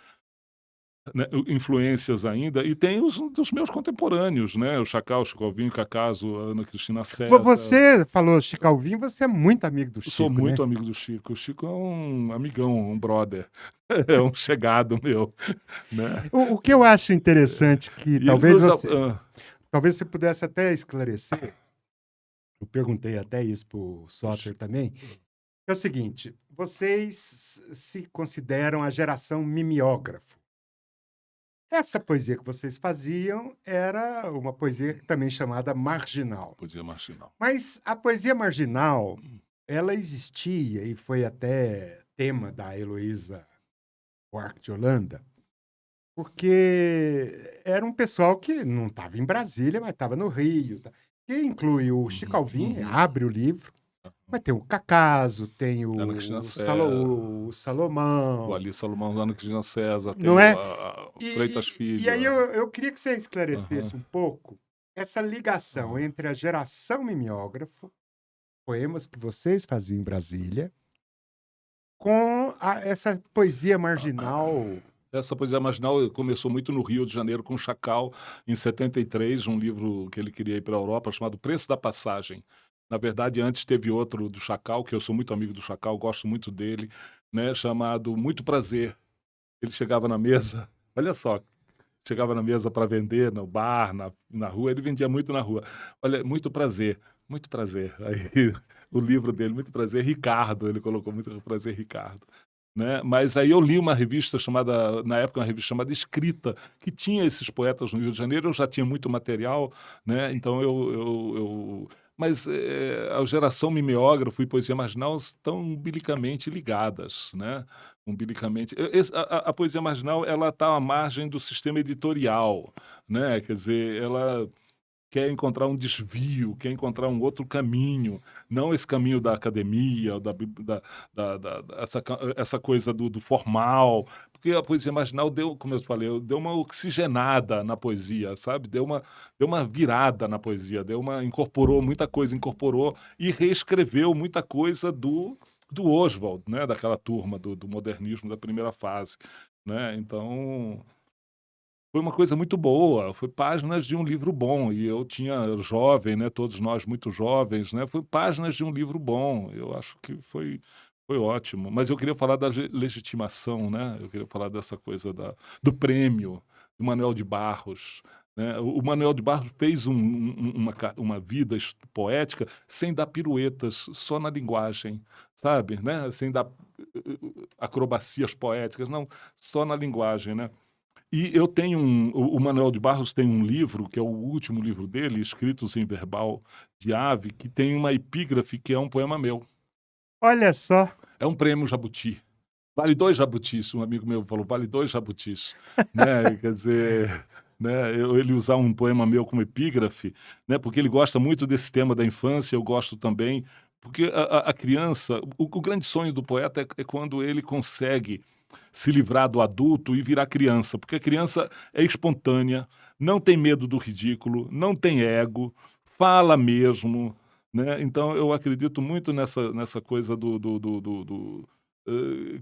Né, influências ainda, e tem os dos meus contemporâneos, né? O Chacal, Chico Alvim, Cacaso, Ana Cristina César. Você falou Chico Alvim, você é muito amigo do Chico, Sou muito né? amigo do Chico. O Chico é um amigão, um brother. É um chegado meu, né? O que eu acho interessante que E talvez ele talvez você pudesse até esclarecer, eu perguntei até isso para o Soter também, é o seguinte, vocês se consideram a geração mimeógrafo. Essa poesia que vocês faziam era uma poesia também chamada marginal. Poesia marginal. Mas a poesia marginal, ela existia e foi até tema da Heloísa Buarque de Holanda, porque era um pessoal que não estava em Brasília, mas estava no Rio. Que inclui o Chico Alvim, abre o livro, mas tem o Cacaso, tem Ana Cristina o César, o Salomão. o Ali Salomão, Ana Cristina César, tem Não é? o Freitas Filho. E aí eu queria que você esclarecesse um pouco essa ligação entre a geração mimeógrafo, poemas que vocês faziam em Brasília, com essa poesia marginal. Essa poesia marginal começou muito no Rio de Janeiro com Chacal, em 73, um livro que ele queria ir para a Europa, chamado Preço da Passagem. Na verdade, antes teve outro do Chacal, que eu sou muito amigo do Chacal, gosto muito dele, né, chamado Muito Prazer. Ele chegava na mesa, olha só, chegava na mesa para vender, no bar, na rua, ele vendia muito na rua. Olha, muito prazer. Aí o livro dele, Muito Prazer, Ricardo, ele colocou Muito Prazer, Ricardo. Né? Mas aí eu li uma revista chamada, na época, uma revista chamada Escrita, que tinha esses poetas no Rio de Janeiro, eu já tinha muito material, né? Então mas a geração mimeógrafo e poesia marginal estão umbilicamente ligadas, né? Umbilicamente. A poesia marginal, ela está à margem do sistema editorial, né? Quer dizer, ela quer encontrar um desvio, quer encontrar um outro caminho, não esse caminho da academia, essa coisa do formal, porque a poesia marginal deu, como eu falei, deu uma oxigenada na poesia, sabe? Deu uma virada na poesia, incorporou muita coisa, incorporou e reescreveu muita coisa do Oswald, né? Daquela turma do modernismo da primeira fase, né? Então foi uma coisa muito boa, foi páginas de um livro bom, e eu tinha jovem, né, todos nós muito jovens, né, foi páginas de um livro bom, eu acho que foi ótimo. Mas eu queria falar da legitimação, né, eu queria falar dessa coisa do prêmio, do Manuel de Barros, né, o Manuel de Barros fez uma vida poética sem dar piruetas, só na linguagem, sabe, né, sem dar acrobacias poéticas, não, só na linguagem, né. E eu tenho o Manuel de Barros tem um livro, que é o último livro dele, Escritos em Verbal de Ave, que tem uma epígrafe que é um poema meu. Olha só. É um prêmio Jabuti. Vale 2 jabutis, um amigo meu falou, vale 2 jabutis. Né? Quer dizer, né? Ele usar um poema meu como epígrafe, né? Porque ele gosta muito desse tema da infância, eu gosto também, porque a criança, o grande sonho do poeta é quando ele consegue se livrar do adulto e virar criança, porque a criança é espontânea, não tem medo do ridículo, não tem ego, fala mesmo, né? Então eu acredito muito nessa coisa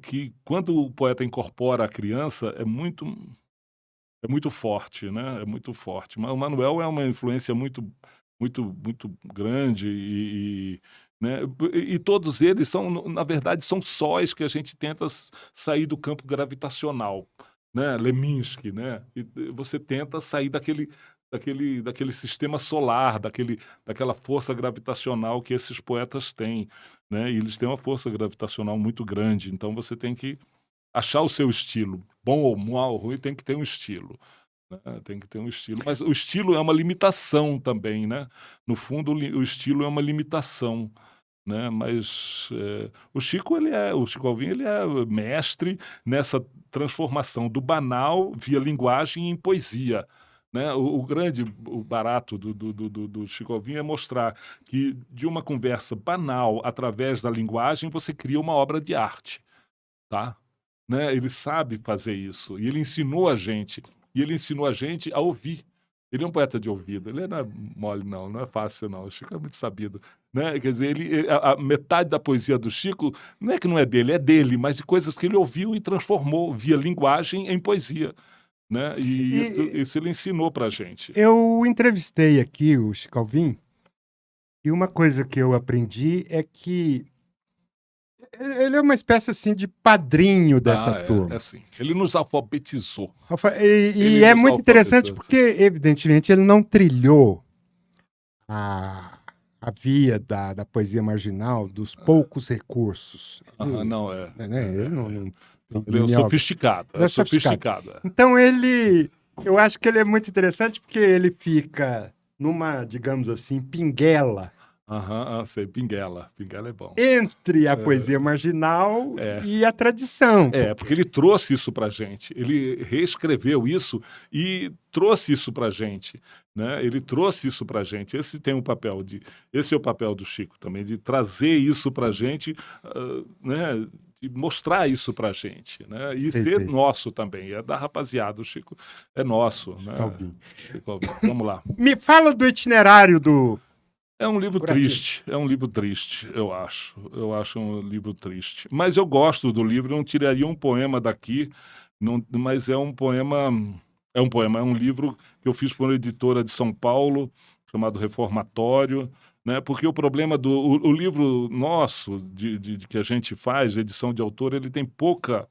que quando o poeta incorpora a criança é muito forte, né? É muito forte. O Manuel é uma influência muito grande né? E todos eles são, na verdade, são sóis que a gente tenta sair do campo gravitacional, né? Leminski, né? E você tenta sair daquele sistema solar, daquela força gravitacional que esses poetas têm, né? E eles têm uma força gravitacional muito grande, então você tem que achar o seu estilo. Bom ou mal ou ruim, tem que ter um estilo. Né? Tem que ter um estilo. Mas o estilo é uma limitação também, né? No fundo, o estilo é uma limitação. Né? Mas o Chico Alvim, ele é mestre nessa transformação do banal via linguagem em poesia. Né? O barato do Chico Alvim é mostrar que de uma conversa banal, através da linguagem, você cria uma obra de arte. Tá? Né? Ele sabe fazer isso. E ele ensinou a gente. E ele ensinou a gente a ouvir. Ele é um poeta de ouvido. Ele não é mole, não é fácil, não. O Chico é muito sabido. Né? Quer dizer, a metade da poesia do Chico não é que não é dele, mas de coisas que ele ouviu e transformou via linguagem em poesia. Né? E isso ele ensinou pra gente. Eu entrevistei aqui o Chico Alvim e uma coisa que eu aprendi é que ele é uma espécie assim de padrinho dessa turma. É sim. Ele nos alfabetizou. E é muito interessante porque, evidentemente, ele não trilhou a via da poesia marginal, dos poucos recursos. Ele é sofisticado. Ele é sofisticado. Então eu acho que ele é muito interessante porque ele fica numa, digamos assim, pinguela. Sei, pinguela. Pinguela é bom. Entre a poesia marginal e a tradição. Porque ele trouxe isso pra gente. Ele reescreveu isso e trouxe isso pra gente. Né? Ele trouxe isso pra gente. Esse é o papel do Chico também, de trazer isso pra gente, né? De mostrar isso pra gente. Né? E ser nosso também. É da rapaziada. O Chico é nosso. Né? Chico Alvim. Vamos lá. Me fala do itinerário do... É um livro triste, eu acho. Eu acho um livro triste. Mas eu gosto do livro, eu não tiraria um poema daqui, mas é um livro que eu fiz por uma editora de São Paulo, chamado Reformatório, né? Porque o problema o livro nosso, de que a gente faz, edição de autor, ele tem pouca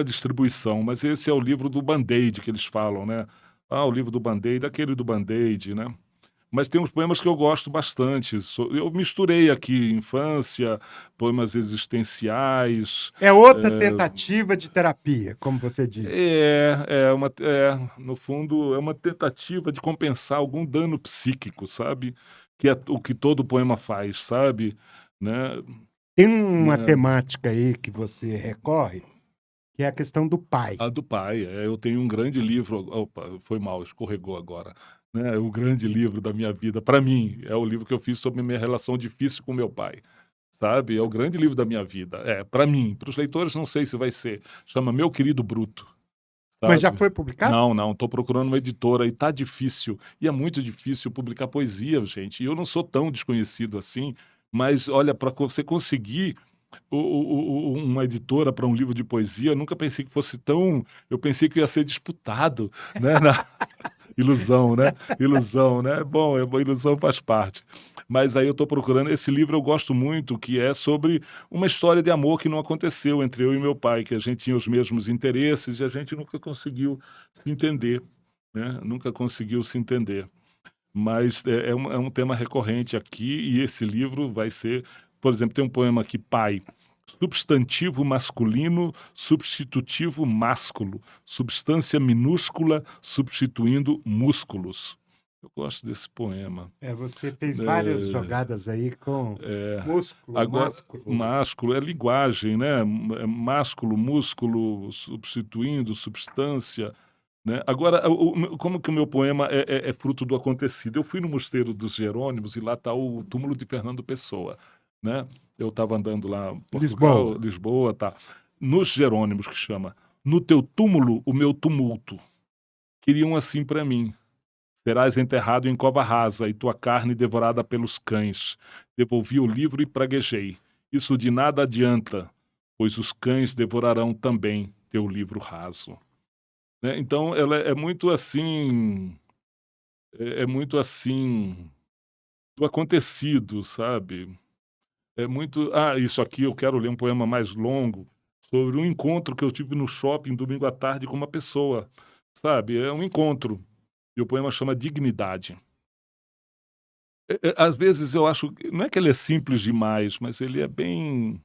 distribuição, mas esse é o livro do Band-Aid que eles falam, né? O livro do Band-Aid, aquele do Band-Aid, né? Mas tem uns poemas que eu gosto bastante. Eu misturei aqui infância, poemas existenciais. É outra tentativa de terapia, como você disse. No fundo, é uma tentativa de compensar algum dano psíquico, sabe? Que é o que todo poema faz, sabe? Né? Tem uma temática aí que você recorre, que é a questão do pai. Do pai. Eu tenho um grande livro... Opa, foi mal, escorregou agora. Né, o grande livro da minha vida, para mim, é o livro que eu fiz sobre minha relação difícil com meu pai, sabe? É o grande livro da minha vida. Para mim, para os leitores não sei se vai ser. Chama Meu Querido Bruto. Sabe? Mas já foi publicado? Não, estou procurando uma editora e tá difícil. E é muito difícil publicar poesia, gente. E eu não sou tão desconhecido assim, mas olha, para você conseguir uma editora para um livro de poesia, eu nunca pensei que fosse tão... Eu pensei que ia ser disputado, né? Ilusão, né? Bom, ilusão faz parte. Mas aí eu estou procurando... Esse livro eu gosto muito, que é sobre uma história de amor que não aconteceu entre eu e meu pai, que a gente tinha os mesmos interesses e a gente nunca conseguiu se entender, né? Nunca conseguiu se entender. Mas é um tema recorrente aqui e esse livro vai ser... Por exemplo, tem um poema aqui, Pai. Substantivo masculino, substitutivo másculo, substância minúscula substituindo músculos. Eu gosto desse poema. Você fez várias jogadas aí com músculo, agora, másculo. Másculo é linguagem, né? Másculo, músculo, substituindo, substância. Né? Agora, como que o meu poema é fruto do acontecido? Eu fui no Mosteiro dos Jerônimos e lá está o túmulo de Fernando Pessoa. Né? Eu estava andando lá em Portugal, Lisboa, tá. Nos Jerônimos, que chama No teu túmulo, o meu tumulto. Queriam assim para mim. Serás enterrado em cova rasa e tua carne devorada pelos cães. Devolvi o livro e praguejei. Isso de nada adianta. pois os cães devorarão também teu livro raso. Né? Então, ela é muito assim, é muito assim, do acontecido, sabe? É muito. Ah, isso aqui eu quero ler um poema mais longo sobre um encontro que eu tive no shopping domingo à tarde com uma pessoa, sabe? É um encontro. E o poema chama Dignidade. Às vezes eu acho. Não é que ele é simples demais, mas ele é bem.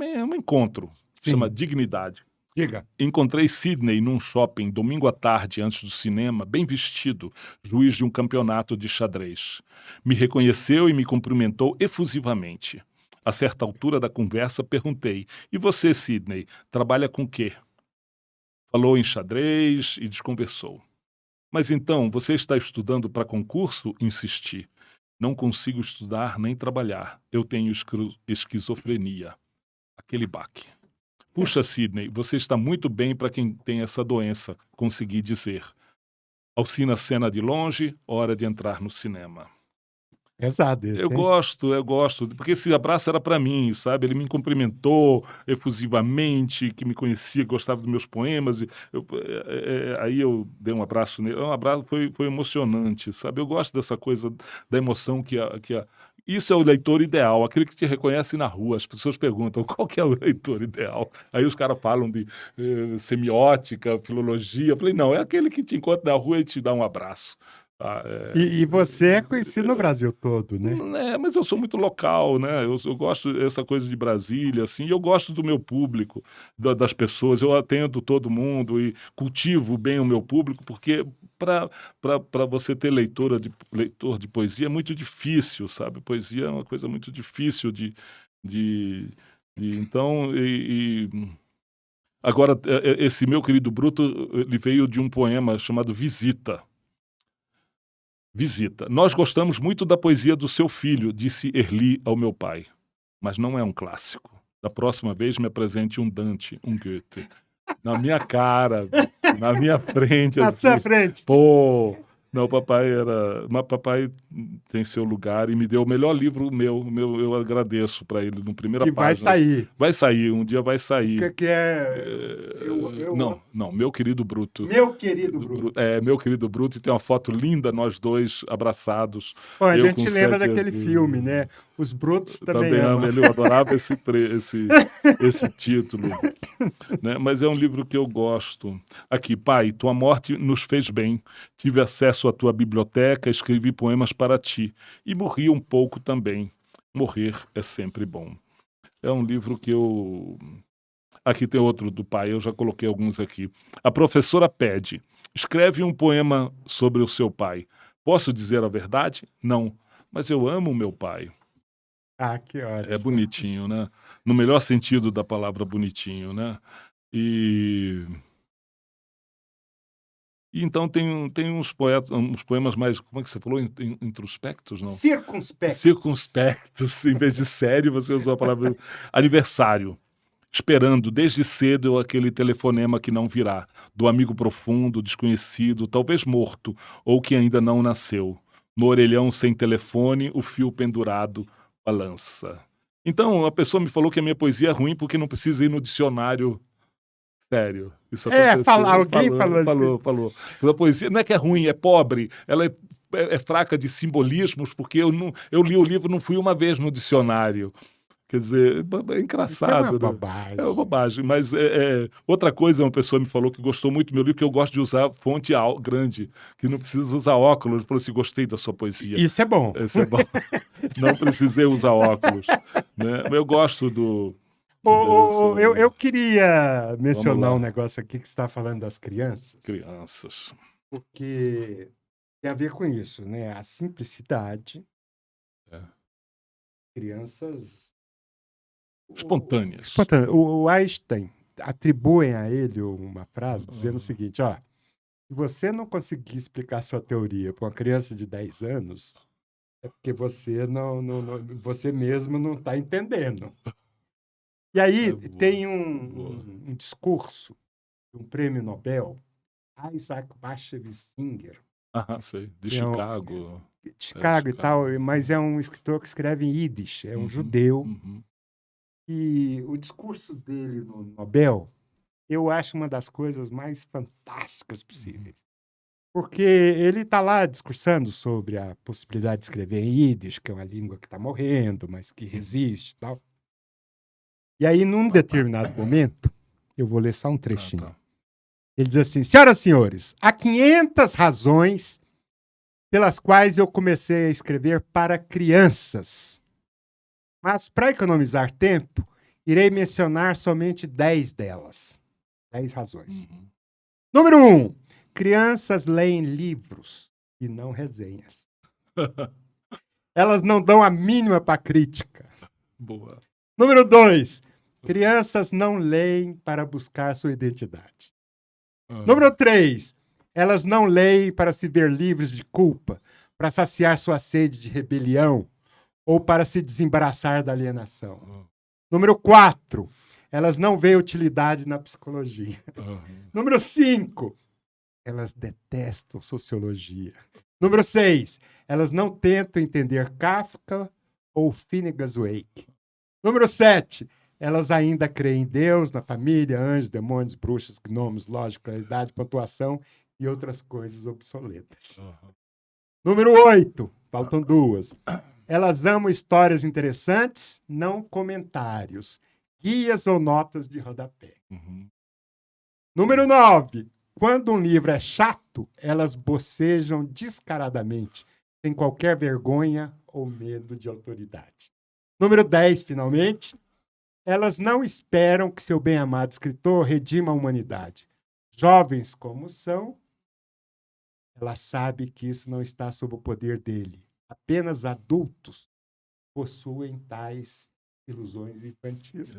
É um encontro. Chama Sim, Dignidade. diga. Encontrei Sidney num shopping domingo à tarde antes do cinema, bem vestido, juiz de um campeonato de xadrez. Me reconheceu e me cumprimentou efusivamente. A certa altura da conversa, perguntei: E você, Sidney, trabalha com quê? Falou em xadrez e desconversou. Mas então, você está estudando para concurso? Insisti. Não consigo estudar nem trabalhar. Eu tenho esquizofrenia. Aquele baque. Puxa, Sidney, você está muito bem para quem tem essa doença, consegui dizer. Alcina a cena de longe, hora de entrar no cinema. Pesado esse, hein? Eu gosto, porque esse abraço era para mim, sabe? Ele me cumprimentou efusivamente, que me conhecia, gostava dos meus poemas. Aí eu dei um abraço nele. Um abraço foi emocionante, sabe? Eu gosto dessa coisa da emoção Isso é o leitor ideal, aquele que te reconhece na rua. As pessoas perguntam qual que é o leitor ideal. Aí os caras falam de semiótica, filologia. Eu falei, não, é aquele que te encontra na rua e te dá um abraço. Tá? E você é conhecido no Brasil todo, né? Mas eu sou muito local, né? Eu gosto dessa coisa de Brasília, assim, e eu gosto do meu público, das pessoas. Eu atendo todo mundo e cultivo bem o meu público, porque para você ter leitor de poesia é muito difícil, sabe? Poesia é uma coisa muito difícil de, então, agora, esse meu querido Bruto, ele veio de um poema chamado Visita. Visita. Nós gostamos muito da poesia do seu filho, disse Erli ao meu pai. Mas não é um clássico. Da próxima vez me apresente um Dante, um Goethe. Na minha cara, na minha frente, Na sua assim. frente. Pô, não, papai era. Mas papai tem seu lugar e me deu o melhor livro meu eu agradeço para ele, na primeira Que vai página. sair. Vai sair, um dia vai O sair. que é? Não, meu querido Bruto. Meu querido Bruto. Meu querido Bruto, e tem uma foto linda, nós dois abraçados. Bom, a Eu gente com lembra 7 anos. daquele filme, né? Os Brutos também Também amo, amam. ele, eu adorava esse título. Né? Mas é um livro que eu gosto. Aqui, pai, tua morte nos fez bem. Tive acesso à tua biblioteca, escrevi poemas para ti. E morri um pouco também. Morrer é sempre bom. É um livro que eu. Aqui tem outro do pai, eu já coloquei alguns aqui. A professora pede: escreve um poema sobre o seu pai. Posso dizer a verdade? Não. Mas eu amo o meu pai. Ah, que É ótimo. bonitinho, né? No melhor sentido da palavra bonitinho, né? E, e então tem uns poemas mais, como é que você falou? Introspectos, não? Circunspecto. Circunspectos. Em vez de sério, você usou a palavra aniversário. Esperando desde cedo aquele telefonema que não virá, do amigo profundo, desconhecido, talvez morto, ou que ainda não nasceu. No orelhão sem telefone, o fio pendurado balança. Então, a pessoa me falou que a minha poesia é ruim porque não precisa ir no dicionário. Sério, isso aconteceu. Alguém falou assim. Falou. A poesia não é que é ruim, é pobre. Ela é fraca de simbolismos, porque eu li o livro, não fui uma vez no dicionário. Quer dizer, é Isso é uma engraçado, né? É uma bobagem. bobagem. Mas outra coisa, uma pessoa me falou que gostou muito do meu livro, que eu gosto de usar fonte grande, que não precisa usar óculos. Falou assim, gostei da sua poesia. Isso é bom. Isso é bom. Não precisei usar óculos. Né? Eu gosto dessa... Eu queria Vamos mencionar um lá, negócio aqui que você está falando das crianças, crianças. porque tem a ver com isso, né? A simplicidade, É. crianças. Espontâneas. O Einstein atribuem a ele uma frase dizendo o seguinte: ó, se você não conseguir explicar sua teoria para uma criança de 10 anos, é porque você você mesmo não está entendendo. E aí Boa, tem boa. um discurso de um prêmio Nobel, Isaac Bashevis Singer, Ah, sei. De que é Chicago. de É de Chicago e tal, Chicago. mas é um escritor que escreve em Yiddish, é um Uhum, judeu, uhum. E o discurso dele no Nobel, eu acho uma das coisas mais fantásticas possíveis. Porque ele está lá discursando sobre a possibilidade de escrever em Yiddish, que é uma língua que está morrendo, mas que resiste e tal. E aí, num determinado momento, eu vou ler só um trechinho. Tá. Ele diz assim: senhoras e senhores, há 500 razões pelas quais eu comecei a escrever para crianças. Mas, para economizar tempo, irei mencionar somente 10 delas. 10 razões. Número 1. Crianças leem livros e não resenhas. Elas não dão a mínima para crítica. Boa. Número 2. Crianças não leem para buscar sua identidade. Número 3. Elas não leem para se ver livres de culpa, para saciar sua sede de rebelião ou para se desembaraçar da alienação. Número 4. Elas não veem utilidade na psicologia. Número 5. Elas detestam sociologia. Número 6. Elas não tentam entender Kafka ou Finnegan's Wake. Número 7. Elas ainda creem em Deus, na família, anjos, demônios, bruxas, gnomos, lógica, idade, pontuação e outras coisas obsoletas. Número 8. Faltam 2. Elas amam histórias interessantes, não comentários, guias ou notas de rodapé. Número 9. Quando um livro é chato, elas bocejam descaradamente, sem qualquer vergonha ou medo de autoridade. Número 10, finalmente. Elas não esperam que seu bem-amado escritor redima a humanidade. Jovens como são, ela sabe que isso não está sob o poder dele. Apenas adultos possuem tais ilusões infantis.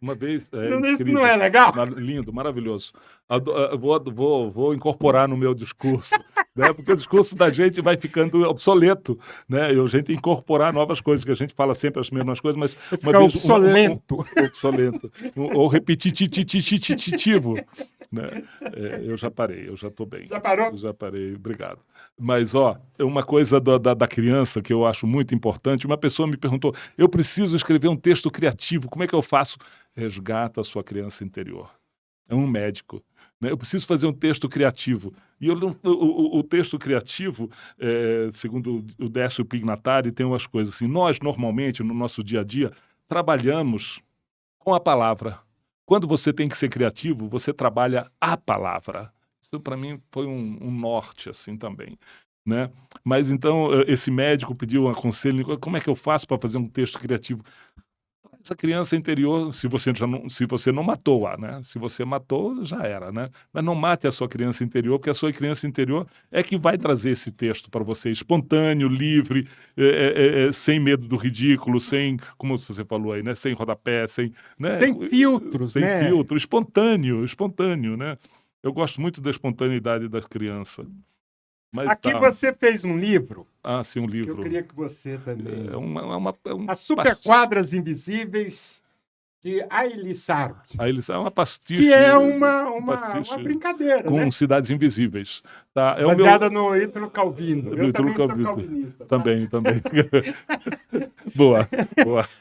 Uma vez, Isso não é legal? Lindo, maravilhoso. Vou incorporar no meu discurso, né? Porque o discurso da gente vai ficando obsoleto, né? E a gente incorporar novas coisas, que a gente fala sempre as mesmas coisas, mas fica obsolento. Obsolento. Ou repetitivo. Né? Eu já parei, eu já estou bem. Já parou? Já parei, obrigado. Mas, uma coisa da criança que eu acho muito importante, uma pessoa me perguntou, eu preciso escrever um texto criativo, como é que eu faço? Resgata a sua criança interior. É um médico. Né? Eu preciso fazer um texto criativo. E o texto criativo, segundo o Décio Pignatari, tem umas coisas assim, nós, normalmente, no nosso dia a dia, trabalhamos com a palavra. Quando você tem que ser criativo, você trabalha a palavra. Isso, para mim, foi um norte, assim, também. Né? Mas, então, esse médico pediu um conselho, como é que eu faço para fazer um texto criativo? Essa criança interior, se você não matou-a, né? Se você matou, já era, né? Mas não mate a sua criança interior, porque a sua criança interior é que vai trazer esse texto para você, espontâneo, livre, sem medo do ridículo, sem, como você falou aí, né? Sem rodapé, sem... Né? Sem filtros, sem né? filtro, espontâneo, né? Eu gosto muito da espontaneidade da criança. Mas aqui você fez um livro. Ah, sim, um livro. Eu queria que você também... As Superquadras Invisíveis de Aili Sarg. É uma pastiche. Que é uma brincadeira, com né? Cidades Invisíveis. Tá? Baseada no Ítalo Calvino. Eu também sou calvinista. Tá? Também. Boa.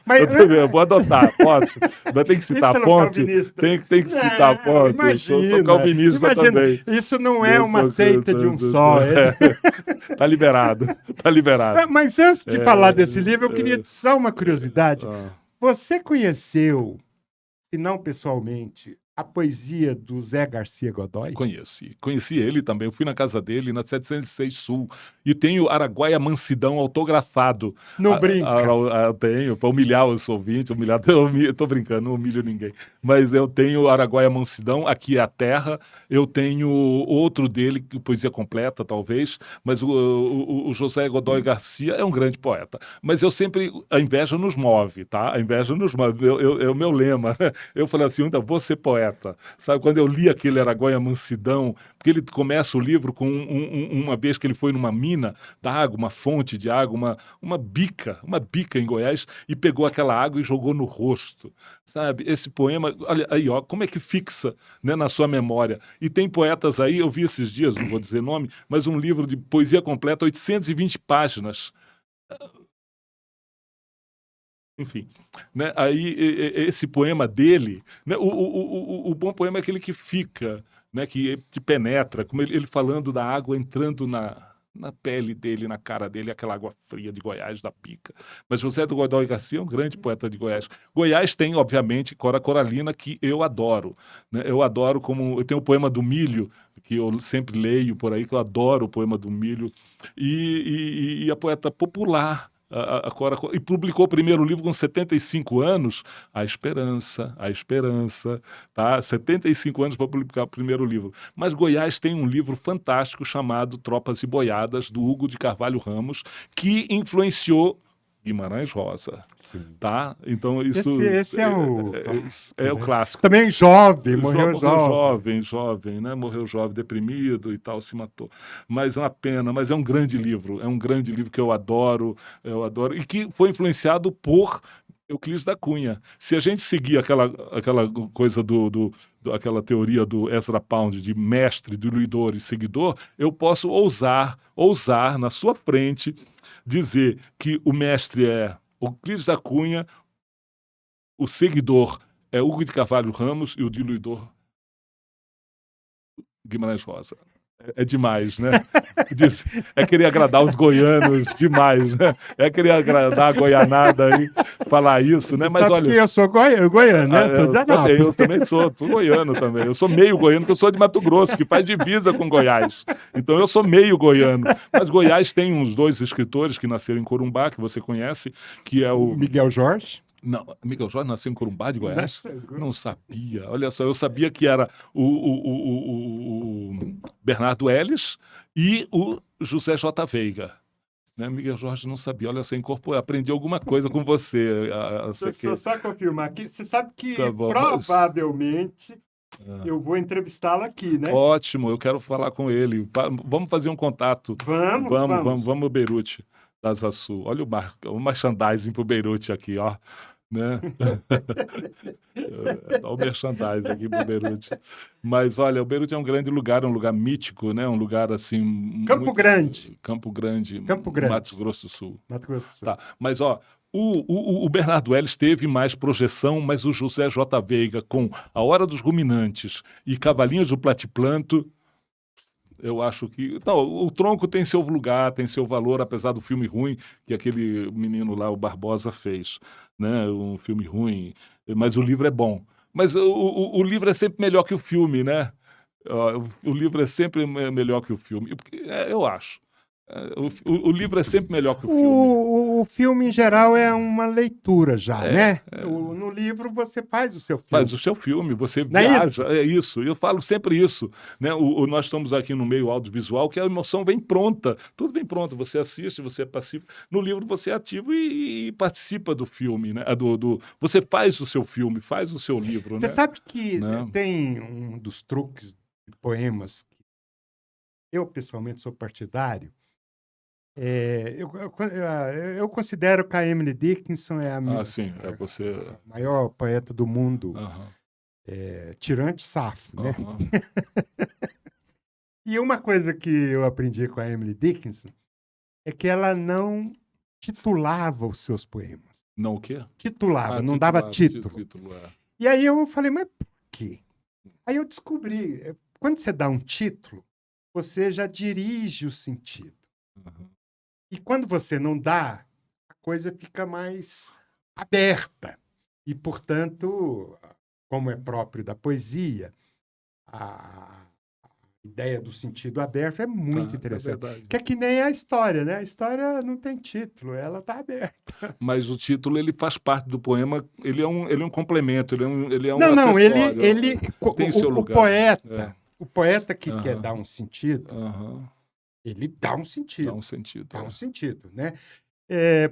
Mas, eu vou adotar, posso. Mas tem que citar a fonte. Tem que citar a fonte. Imagina, eu sou calvinista também. Isso não é uma seita de um só. Tá liberado. Mas antes de falar desse livro, eu queria só uma curiosidade. Você conheceu, se não pessoalmente, a poesia do Zé Garcia Godoy? Conheci ele também. Eu fui na casa dele, na 706 Sul. E tenho Araguaia Mansidão autografado. Não brinca. Tenho, para humilhar os ouvintes. Eu tô brincando, não humilho ninguém. Mas eu tenho Araguaia Mansidão, Aqui é a Terra. Eu tenho outro dele, poesia completa, talvez. Mas o José Godoy Garcia é um grande poeta. Mas eu sempre... A inveja nos move, tá? A inveja nos move. É o meu lema, né? Eu falei assim, ainda vou ser poeta. Sabe, quando eu li aquele Araguaia Mansidão, porque ele começa o livro com uma vez que ele foi numa mina d'água, uma fonte de água, uma bica em Goiás, e pegou aquela água e jogou no rosto. Sabe, esse poema, olha aí, como é que fixa, né, na sua memória. E tem poetas aí, eu vi esses dias, não vou dizer nome, mas um livro de poesia completa, 820 páginas. Enfim, né? Aí esse poema dele, né? O bom poema é aquele que fica, né? Que te penetra, como ele falando da água entrando na pele dele, na cara dele, aquela água fria de Goiás, da pica. Mas José do Godoy Garcia é um grande poeta de Goiás. Goiás tem, obviamente, Cora Coralina, que eu adoro, né? Eu adoro como... Eu tenho o poema do Milho, que eu sempre leio por aí, que eu adoro o poema do Milho. E a poeta popular, a Cora, e publicou o primeiro livro com 75 anos, A Esperança, tá? 75 anos para publicar o primeiro livro. Mas Goiás tem um livro fantástico chamado Tropas e Boiadas, do Hugo de Carvalho Ramos, que influenciou Guimarães Rosa, Sim. tá? Então isso Esse é o é o clássico. Também jovem, morreu jovem. Jovem, né? Morreu jovem, deprimido e tal, se matou. Mas é uma pena, mas é um grande livro que eu adoro, e que foi influenciado por Euclides da Cunha. Se a gente seguir aquela coisa aquela teoria do Ezra Pound de mestre, diluidor e seguidor, eu posso ousar na sua frente dizer que o mestre é Euclides da Cunha, o seguidor é Hugo de Carvalho Ramos e o diluidor Guimarães Rosa. É demais, né? É querer agradar os goianos demais, né? É querer agradar a goianada aí, falar isso, né? Você Mas sabe olha... que eu sou goiano, né? Eu também sou goiano também. Eu sou meio goiano, porque eu sou de Mato Grosso, que faz divisa com Goiás. Então eu sou meio goiano. Mas Goiás tem uns 2 escritores que nasceram em Corumbá, que você conhece, que é o... Miguel Jorge. Não, Miguel Jorge nasceu em Corumbá de Goiás? Não sabia. Olha só, eu sabia que era o Bernardo Ellis e o José J. Veiga. Né? Miguel Jorge não sabia. Olha só, aprendi alguma coisa com você. Só confirmar aqui. Você sabe que Tá bom, provavelmente eu vou entrevistá-lo aqui, né? Ótimo, eu quero falar com ele. Vamos fazer um contato. Vamos, Beirute, da Asa Sul. Olha o merchandising pro Beirute aqui, ó. Né? Olha o merchandising aqui pro Beirute. Mas olha, o Beirute é um grande lugar, um lugar mítico, né? Um lugar assim... Campo Grande, Mato Grosso do Sul. Mato Grosso do Sul. Tá. Mas ó, o Bernardo Ellis teve mais projeção, mas o José J. Veiga, com A Hora dos Ruminantes e Cavalinhos do Platiplanto, eu acho que... Não, o Tronco tem seu lugar, tem seu valor, apesar do filme ruim que aquele menino lá, o Barbosa, fez. Né? Um filme ruim, mas o livro é bom. Mas o livro é sempre melhor que o filme, né? O livro é sempre melhor que o filme. Eu acho. O livro é sempre melhor que o filme. O filme, em geral, é uma leitura já, né? No livro, você faz o seu filme. Faz o seu filme, você viaja, é isso. Eu falo sempre isso. Né? Nós estamos aqui no meio audiovisual, que a emoção vem pronta. Tudo vem pronto. Você assiste, você é passivo. No livro, você é ativo e participa do filme. Né? Você faz o seu filme, faz o seu livro. Você sabe que né? Tem um dos truques de poemas que eu, pessoalmente, sou partidário. Eu considero que a Emily Dickinson é a maior poeta do mundo, tirante safo, né? E uma coisa que eu aprendi com a Emily Dickinson é que ela não titulava os seus poemas. Não o quê? Titulava, não dava título. E aí eu falei, mas por quê? Aí eu descobri, quando você dá um título, você já dirige o sentido. E quando você não dá, a coisa fica mais aberta. E, portanto, como é próprio da poesia, a ideia do sentido aberto é muito interessante. Que é que nem a história, né? A história não tem título, ela está aberta. Mas o título, ele faz parte do poema, ele é um complemento, ele é um Não, acessório. ele tem seu lugar. O poeta que quer dar um sentido, ele dá um sentido. Dá um sentido. Né?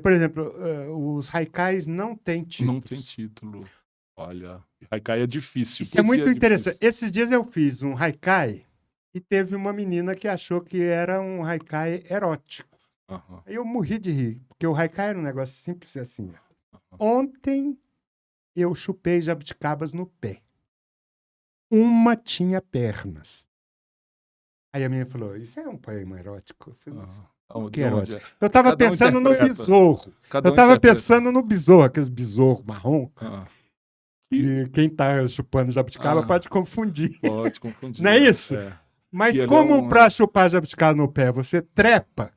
Por exemplo, os haikais não têm título. Não tem título. Olha, haikai é difícil. Isso é muito interessante. Esses dias eu fiz um haikai e teve uma menina que achou que era um haikai erótico. Aí eu morri de rir, porque o haikai era um negócio simples assim. Ontem eu chupei jabuticabas no pé. Uma tinha pernas. Aí a menina falou, isso é um poema erótico? Eu falei, Que erótico. Eu estava pensando no besouro. Aqueles besouros marrom. E quem está chupando jabuticaba pode confundir. Pode confundir. Não é isso? Mas como para chupar jabuticaba no pé você trepa,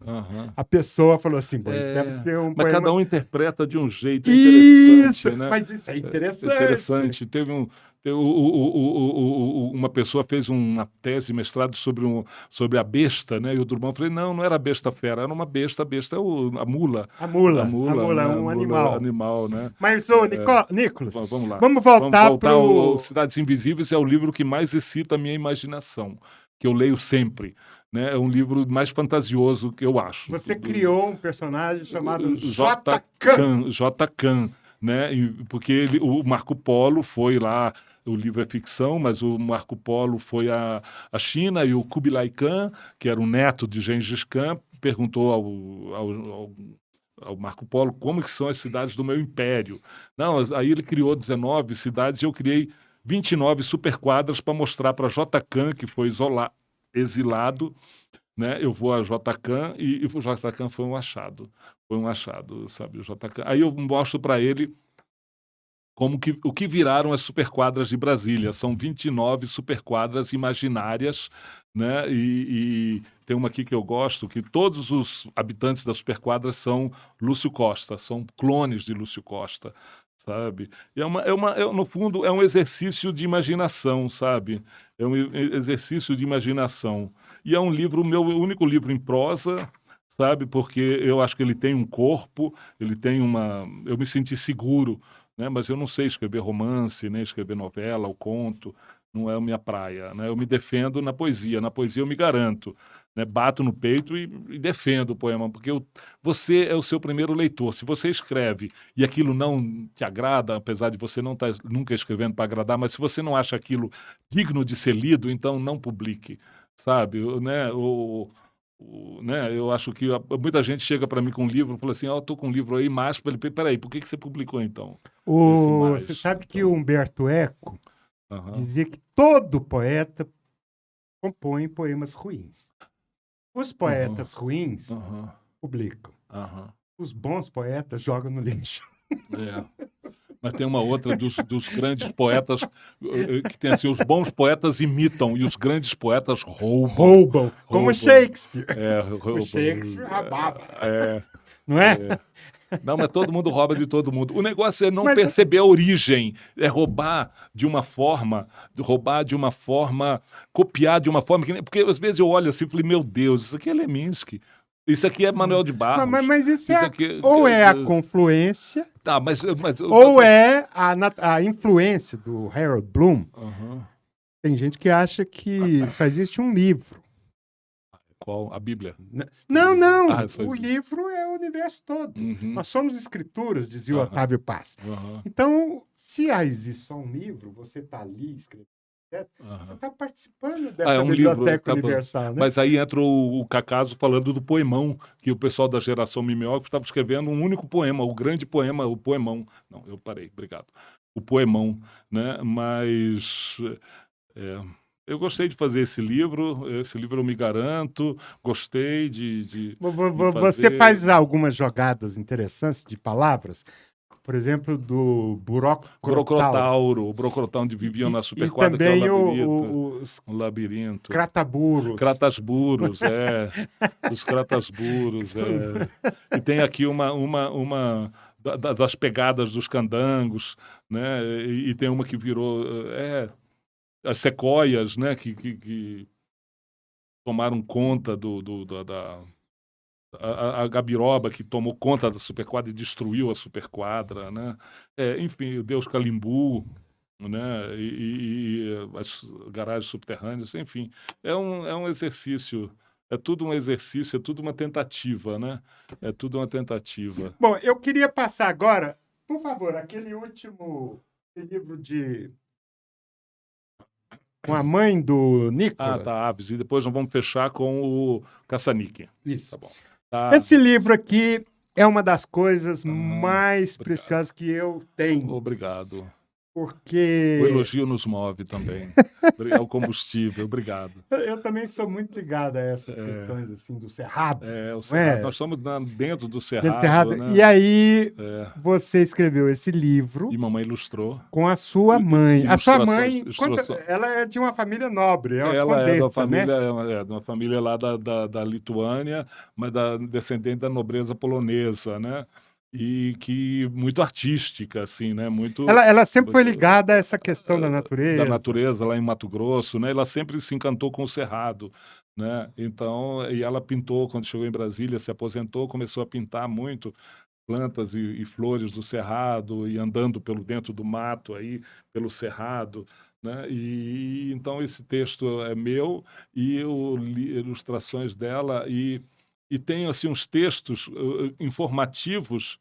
a pessoa falou assim, deve ser um Mas poema... cada um interpreta de um jeito interessante. Isso, né? Mas isso é interessante. Teve uma pessoa fez uma tese, mestrado sobre a besta, né? E o Drummond falou, não era a besta fera, era uma besta, a mula. A mula né? é um animal, né? Mas, Nicolas, vamos lá. Vamos voltar para Cidades Invisíveis é o livro que mais excita a minha imaginação, que eu leio sempre. Né? É um livro mais fantasioso que eu acho. Você criou um personagem chamado J. Khan, né? Porque o Marco Polo foi lá, o livro é ficção, mas o Marco Polo foi à China e o Kublai Khan, que era o neto de Gengis Khan, perguntou ao Marco Polo como que são as cidades do meu império. Não, aí ele criou 19 cidades e eu criei 29 superquadras para mostrar para J. Khan, que foi exilado, né? Eu vou a J. Khan e o J. Khan foi um achado, sabe, o J. Khan. Aí eu mostro para ele o que viraram as superquadras de Brasília. São 29 superquadras imaginárias, né? E tem uma aqui que eu gosto, que todos os habitantes das superquadras são Lúcio Costa, são clones de Lúcio Costa, sabe? E no fundo, é um exercício de imaginação, sabe? É um exercício de imaginação. E é um livro, meu único livro em prosa, sabe? Porque eu acho que ele tem um corpo, ele tem eu me senti seguro, né? Mas eu não sei escrever romance, nem escrever novela ou conto, não é a minha praia, né? Eu me defendo na poesia eu me garanto, né? Bato no peito e defendo o poema, porque você é o seu primeiro leitor. Se você escreve e aquilo não te agrada, apesar de você não estar nunca escrevendo para agradar, mas se você não acha aquilo digno de ser lido, então não publique, sabe? Né? Né? Eu acho que muita gente chega para mim com um livro e fala assim, eu estou com um livro aí, mas peraí, por que você publicou então? Você sabe que o Humberto Eco dizia que todo poeta compõe poemas ruins. Os poetas ruins publicam. Os bons poetas jogam no lixo. Mas tem uma outra dos grandes poetas que tem assim, os bons poetas imitam e os grandes poetas roubam. Como Shakespeare. O Shakespeare roubava. Não é? Não, mas todo mundo rouba de todo mundo. O negócio é não perceber a origem, é roubar de uma forma, copiar de uma forma, porque às vezes eu olho assim e falei, meu Deus, isso aqui é Leminski. Isso aqui é Manuel de Barros. Mas isso ou é a confluência, ou é a influência do Harold Bloom. Tem gente que acha que só existe um livro. Qual? A Bíblia? Não. O livro é o universo todo. Nós somos escrituras, dizia o Otávio Paz. Então, se existe só um livro, você está ali escrevendo, você está participando dessa biblioteca universal, né? Mas aí entra o Cacaso falando do poemão, que o pessoal da geração mimeógrafo estava escrevendo um único poema, o grande poema, o poemão. Não, eu parei, obrigado. O poemão, né? Mas eu gostei de fazer esse livro eu me garanto, gostei de Você faz algumas jogadas interessantes de palavras? Por exemplo, do Burocrotauro, o Brocrotauro onde viviam na superquadra, que é um labirinto. Cratasburos, os cratasburos, E tem aqui uma das pegadas dos candangos, né? E tem uma que virou as sequoias, né? Que tomaram conta a gabiroba que tomou conta da superquadra e destruiu a superquadra, né? Enfim, o Deus Calimbu, né? E as garagens subterrâneas, enfim. É um exercício, é tudo um exercício, é tudo uma tentativa, né? É tudo uma tentativa. Bom, eu queria passar agora, por favor, aquele último livro com a mãe do Nicolas. Tá, Aves. E depois nós vamos fechar com o Caçanique. Isso. Tá bom. Tá. Esse livro aqui é uma das coisas mais preciosas que eu tenho. Obrigado. porque... O elogio nos move também. É o combustível. Obrigado. Eu também sou muito ligado a essas questões, assim, do Cerrado. O não Cerrado. é? Nós estamos dentro do Dentro do Cerrado, Cerrado. né? E aí, você escreveu esse livro E mamãe ilustrou. com a sua mãe. A sua mãe, Ilustrações. ela é de uma família nobre, é uma Ela é da condessa, família, né? de uma família lá da Lituânia, mas descendente da nobreza polonesa, né? E que muito artística, assim, né? Ela sempre foi ligada a essa questão da da natureza. natureza lá em Mato Grosso, né? Ela sempre se encantou com o Cerrado, né? Então, e ela pintou quando chegou em Brasília, se aposentou, começou a pintar muito plantas e flores do Cerrado e andando pelo dentro do mato aí, pelo Cerrado, né? E então esse texto é meu e eu li ilustrações dela e tenho assim uns textos informativos,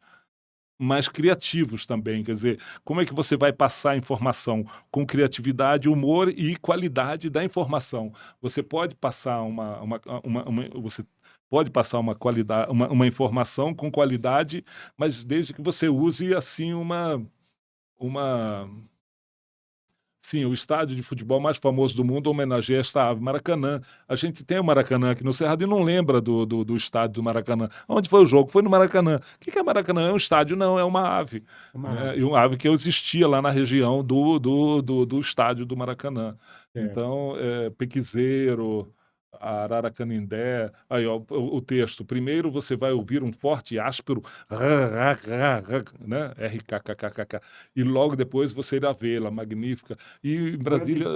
mas criativos também. Quer dizer, como é que você vai passar a informação com criatividade, humor e qualidade da informação? Você pode passar você pode passar uma qualidade, uma informação com qualidade, mas desde que você use assim uma Sim, o estádio de futebol mais famoso do mundo homenageia esta ave, Maracanã. A gente tem o Maracanã aqui no Cerrado e não lembra do estádio do Maracanã. Onde foi o jogo? Foi no Maracanã. O que é Maracanã? É um estádio? Não, é uma ave. E uma ave que existia lá na região do estádio do Maracanã. Então, Pequizeiro, Araracanindé. Aí, ó, o texto. Primeiro você vai ouvir um forte e áspero né? RKKKK. E logo depois você irá vê-la, magnífica. E em Brasília.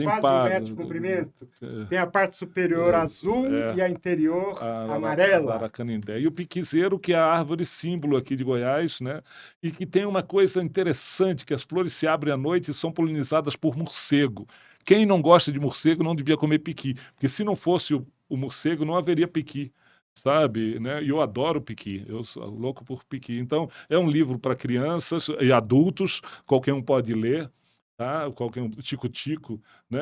Quase 1 metro de comprimento. Tem a parte superior azul e a interior amarela. Aracanindé. E o piquizeiro, que é a árvore símbolo aqui de Goiás, né? E que tem uma coisa interessante, que as flores se abrem à noite e são polinizadas por morcego. Quem não gosta de morcego não devia comer piqui, porque se não fosse o morcego, não haveria piqui. Sabe, né? E eu adoro piqui, eu sou louco por piqui. Então, é um livro para crianças e adultos, qualquer um pode ler. Tá? Qualquer um, Tico-Tico, né?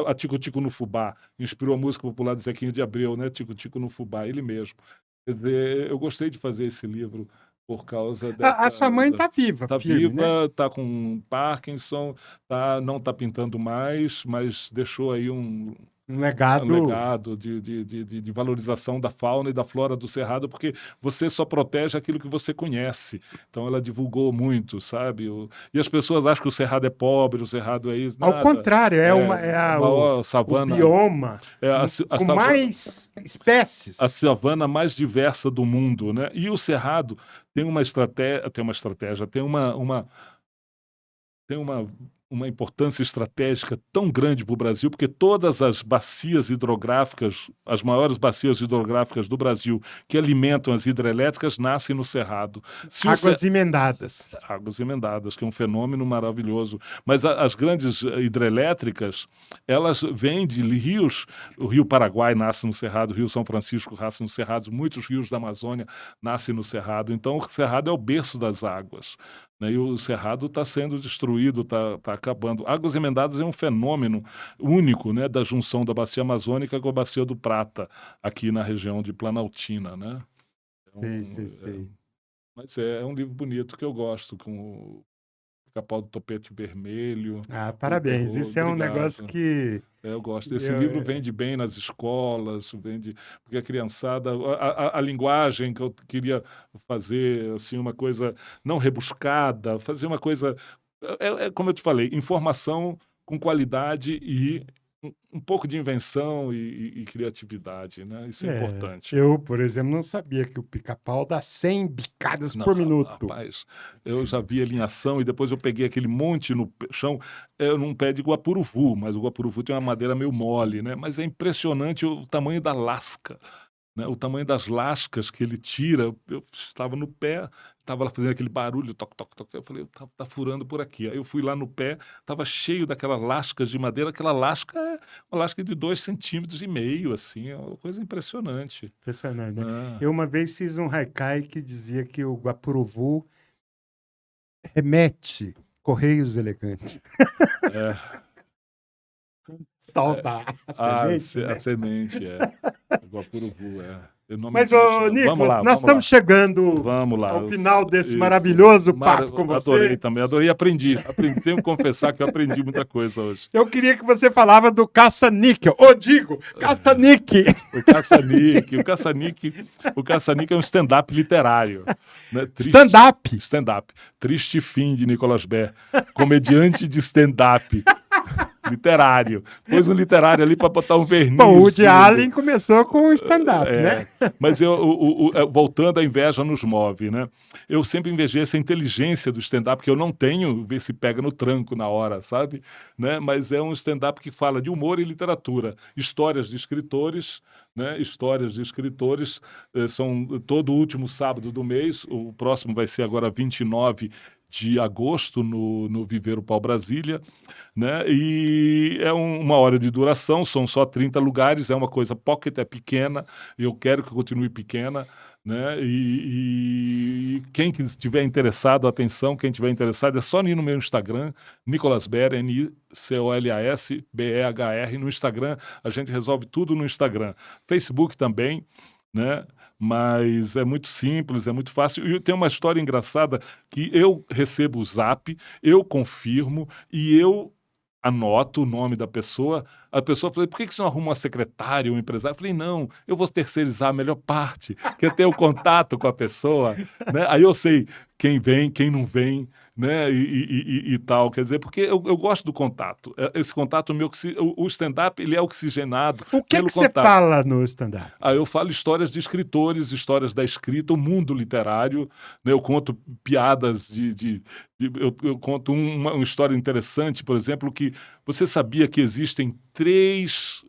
A Tico-Tico no Fubá inspirou a música popular de Zequinha de Abreu, né? Tico-Tico no Fubá, ele mesmo. Quer dizer, eu gostei de fazer esse livro por causa dessa... A sua mãe está viva, Está firme, viva, né? está com Parkinson, não está pintando mais, mas deixou aí um legado de valorização da fauna e da flora do Cerrado, porque você só protege aquilo que você conhece. Então ela divulgou muito, sabe? E as pessoas acham que o Cerrado é pobre, o Cerrado é isso. Ao Nada. contrário, A maior savana, o bioma com savana, mais espécies. A savana mais diversa do mundo, né? E o Cerrado tem uma estratégia, tem uma importância estratégica tão grande para o Brasil, porque todas as bacias hidrográficas, as maiores bacias hidrográficas do Brasil que alimentam as hidrelétricas, nascem no Cerrado. Águas emendadas. Águas emendadas, que é um fenômeno maravilhoso. Mas as grandes hidrelétricas, elas vêm de rios. O Rio Paraguai nasce no Cerrado, o Rio São Francisco nasce no Cerrado, muitos rios da Amazônia nascem no Cerrado. Então, o Cerrado é o berço das águas. E o Cerrado está sendo destruído, está acabando. Águas Emendadas é um fenômeno único, né, da junção da Bacia Amazônica com a Bacia do Prata, aqui na região de Planaltina. Né? Então, sei. Mas é um livro bonito que eu gosto, com o Pica-Pau do Topete Vermelho. Parabéns, isso é um negócio que... Eu gosto. Esse livro vende bem nas escolas, porque a criançada... A linguagem que eu queria fazer, assim, uma coisa não rebuscada, fazer uma coisa... como eu te falei, informação com qualidade e um pouco de invenção e criatividade, né? Isso é importante. Eu, por exemplo, não sabia que o Pica-Pau dá 100 bicadas por minuto. Rapaz, eu já vi ele em ação e depois eu peguei aquele monte no chão, num pé de guapuruvu, mas o guapuruvu tem uma madeira meio mole, né? Mas é impressionante o tamanho da lasca. Né, o tamanho das lascas que ele tira, eu estava no pé, estava lá fazendo aquele barulho, toc, toc, toc, eu falei, tá furando por aqui. Aí eu fui lá no pé, estava cheio daquelas lascas de madeira, aquela lasca é uma lasca de 2,5 centímetros, assim, é uma coisa impressionante. Impressionante, né? Eu uma vez fiz um haikai que dizia que o guapuruvu remete Correios Elegantes. Solta a semente, né? A semente, Guapuruvu, Mas, ô, Nicolas, nós estamos chegando ao final desse maravilhoso papo com você. Adorei também, adorei e aprendi. Tenho que confessar que eu aprendi muita coisa hoje. Eu queria que você falava do caça-níquel. Caça-níquel. O caça-níquel é um stand-up literário. Né? Stand-up. Triste fim de Nicolas Ber. Comediante de stand-up. Literário. Pôs um literário ali para botar um verniz. Bom, o Woody Allen começou com o stand-up, né? Mas voltando, a inveja nos move, né? Eu sempre invejei essa inteligência do stand-up, que eu não tenho, ver se pega no tranco na hora, sabe? Né? Mas é um stand-up que fala de humor e literatura. Histórias de escritores, né? Histórias de escritores são todo último sábado do mês. O próximo vai ser agora 29 de agosto no Viveiro Pau Brasília, né? E é uma hora de duração, são só 30 lugares, é uma coisa pocket, é pequena, eu quero que continue pequena, né? E quem estiver interessado, atenção, quem estiver interessado, é só ir no meu Instagram, Nicolas Ber, NICOLASBEHR, no Instagram, a gente resolve tudo no Instagram. Facebook também, né? Mas é muito simples, é muito fácil. E tem uma história engraçada que eu recebo o zap, eu confirmo e eu anoto o nome da pessoa. A pessoa falou, por que você não arruma uma secretária, um empresário? Eu falei, não, eu vou terceirizar a melhor parte, que é ter o contato com a pessoa. Né? Aí eu sei quem vem, quem não vem, né? E tal, quer dizer, porque eu gosto do contato. Esse contato meu, o stand-up, ele é oxigenado pelo contato. O que você fala no stand-up? Eu falo histórias de escritores, histórias da escrita, o mundo literário, né? Eu conto piadas eu conto uma história interessante, por exemplo, que você sabia que existem três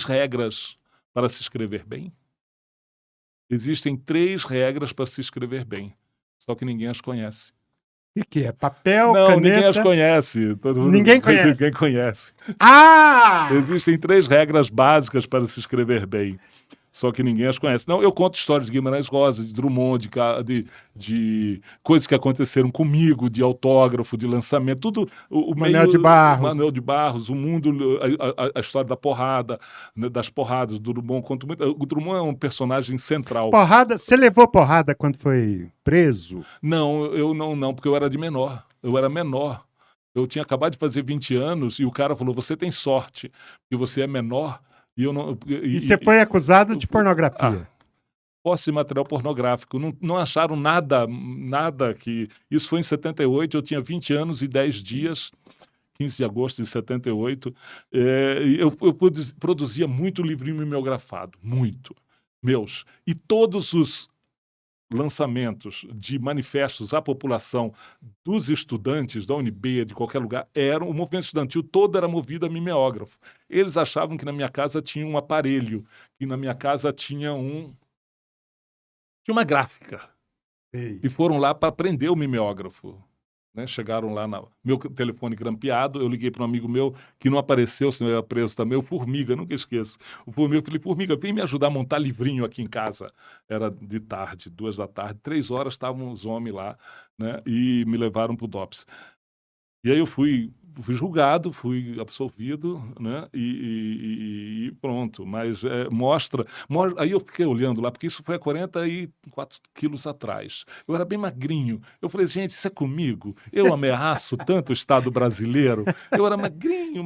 regras para se escrever bem? Existem 3 regras para se escrever bem, só que ninguém as conhece. O que é? Papel, não, caneta? Ninguém as conhece. Ninguém conhece? Ninguém conhece. Ah! Existem 3 regras básicas para se escrever bem, só que ninguém as conhece. Não, eu conto histórias de Guimarães Rosa, de Drummond, de coisas que aconteceram comigo, de autógrafo, de lançamento, tudo. Manuel de Barros. Manuel de Barros, o mundo, a história da porrada, né, das porradas. Do Drummond, conto muito. O Drummond é um personagem central. Porrada? Você levou porrada quando foi preso? Não, eu não, porque eu era de menor. Eu era menor. Eu tinha acabado de fazer 20 anos e o cara falou, você tem sorte, porque você é menor. E você foi acusado de pornografia? Posse de material pornográfico. Não acharam nada que... Isso foi em 78, eu tinha 20 anos e 10 dias, 15 de agosto de 78. Eu produzia muito livrinho mimeografado, muito. Meus. E todos os lançamentos de manifestos à população dos estudantes da UNB, de qualquer lugar, o movimento estudantil todo era movido a mimeógrafo. Eles achavam que na minha casa tinha um aparelho, que na minha casa tinha uma gráfica. Ei. E foram lá para prender o mimeógrafo. Né? Chegaram lá, meu telefone grampeado, eu liguei para um amigo meu que não apareceu, senão eu ia preso também, o Formiga, nunca esqueço. O Formiga, eu falei, Formiga, vem me ajudar a montar livrinho aqui em casa. Era de tarde, 2 da tarde, 3 horas estavam os homens lá, né? E me levaram para o DOPS. E aí eu fui julgado, fui absolvido, né? E pronto. Mas mostra. Aí eu fiquei olhando lá, porque isso foi há 44 quilos atrás. Eu era bem magrinho. Eu falei, gente, isso é comigo? Eu ameaço tanto o Estado brasileiro? Eu era magrinho,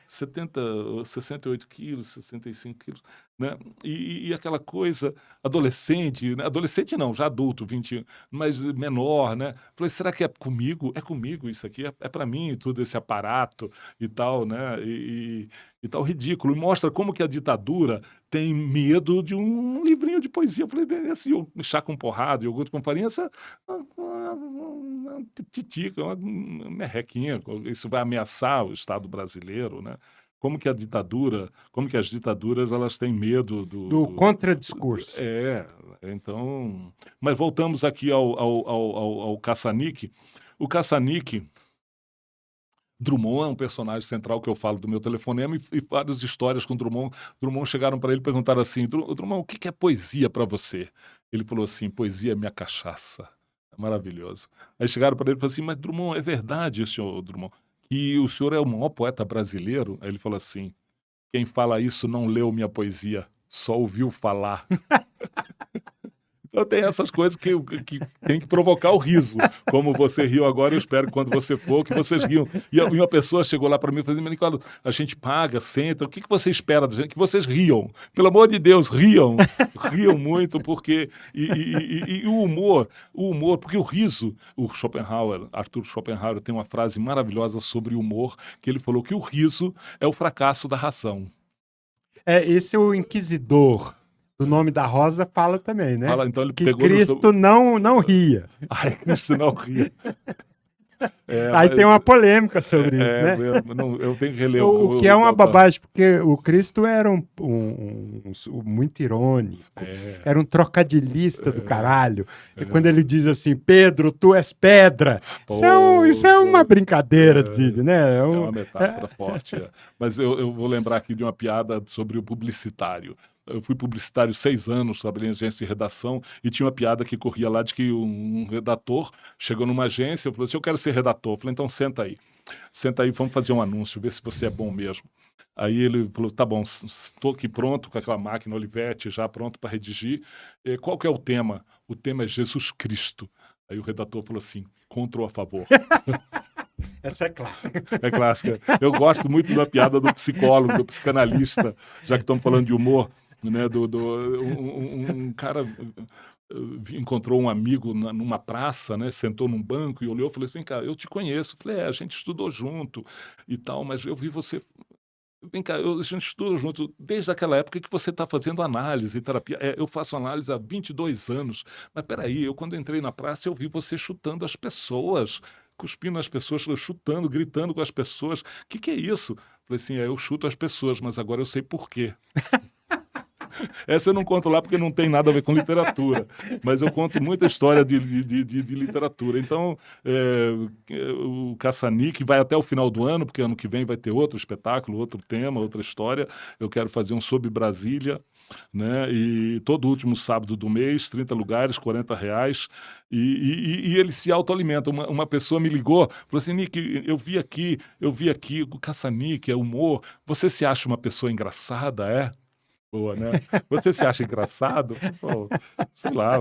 68 quilos, 65 quilos. Né? E aquela coisa, adolescente, né? Adolescente não, já adulto, 20 anos, mas menor, né? Falei, será que é comigo? É comigo isso aqui, é para mim, tudo esse aparato e tal, né? E tal, ridículo. E mostra como que a ditadura tem medo de um livrinho de poesia. Eu falei, assim, chá com porrada, iogurte com farinha, essa titica, uma merrequinha, isso vai ameaçar o Estado brasileiro, né? Como que as ditaduras, elas têm medo do contradiscurso. Então... Mas voltamos aqui ao caça-níquel. O caça-níquel, Drummond é um personagem central que eu falo do meu telefonema e várias histórias com Drummond. Drummond chegaram para ele e perguntaram assim, Drummond, o que é poesia para você? Ele falou assim, poesia é minha cachaça. É maravilhoso. Aí chegaram para ele e falaram assim, mas Drummond, é verdade, senhor Drummond, que o senhor é o maior poeta brasileiro? Aí ele falou assim, quem fala isso não leu minha poesia, só ouviu falar. Então tem essas coisas que tem que provocar o riso. Como você riu agora, eu espero que quando você for, que vocês riam. E uma pessoa chegou lá para mim e falou assim, Nicola, a gente paga, senta, o que você espera da gente? Que vocês riam. Pelo amor de Deus, riam. Riam muito, porque... E o humor, porque o riso, Arthur Schopenhauer tem uma frase maravilhosa sobre o humor, que ele falou que o riso é o fracasso da razão. Esse é o Inquisidor. O Nome da Rosa fala também, né? Fala, então ele que pegou Cristo não ria. Ai, Cristo não ria. Aí tem uma polêmica sobre isso, né? Eu tenho que reler o que é uma babagem, porque o Cristo era muito irônico, era um trocadilhista do caralho. E quando ele diz assim, Pedro, tu és pedra, isso é uma brincadeira, né? É uma metáfora forte. Mas eu vou lembrar aqui de uma piada sobre o publicitário. Eu fui publicitário 6 anos, trabalhei em agência de redação, e tinha uma piada que corria lá de que um redator chegou numa agência e falou assim, eu quero ser redator. Eu falei, então senta aí, vamos fazer um anúncio, ver se você é bom mesmo. Aí ele falou, tá bom, estou aqui pronto com aquela máquina Olivetti, já pronto para redigir. Qual que é o tema? O tema é Jesus Cristo. Aí o redator falou assim, contra ou a favor? Essa é clássica. É clássica. Eu gosto muito da piada do psicólogo, do psicanalista, já que estamos falando de humor. Né, um cara encontrou um amigo numa praça, né, sentou num banco e olhou e falou assim, vem cá, eu te conheço. Falei, a gente estudou junto e tal, mas eu vi você... Vem cá, a gente estuda junto desde aquela época que você está fazendo análise e terapia. Eu faço análise há 22 anos, mas peraí, eu quando entrei na praça eu vi você chutando as pessoas, cuspindo as pessoas, chutando, gritando com as pessoas. O que é isso? Falei assim, eu chuto as pessoas, mas agora eu sei por quê. Essa eu não conto lá porque não tem nada a ver com literatura, mas eu conto muita história de literatura. Então, o Caça-Níquel vai até o final do ano, porque ano que vem vai ter outro espetáculo, outro tema, outra história. Eu quero fazer um sobre Brasília, né? E todo último sábado do mês, 30 lugares, R$40. E ele se autoalimenta. Uma pessoa me ligou, falou assim, Nick, eu vi aqui, o Caça-Níquel, humor. Você se acha uma pessoa engraçada, é? Boa, né? Você se acha engraçado? Pô, sei lá,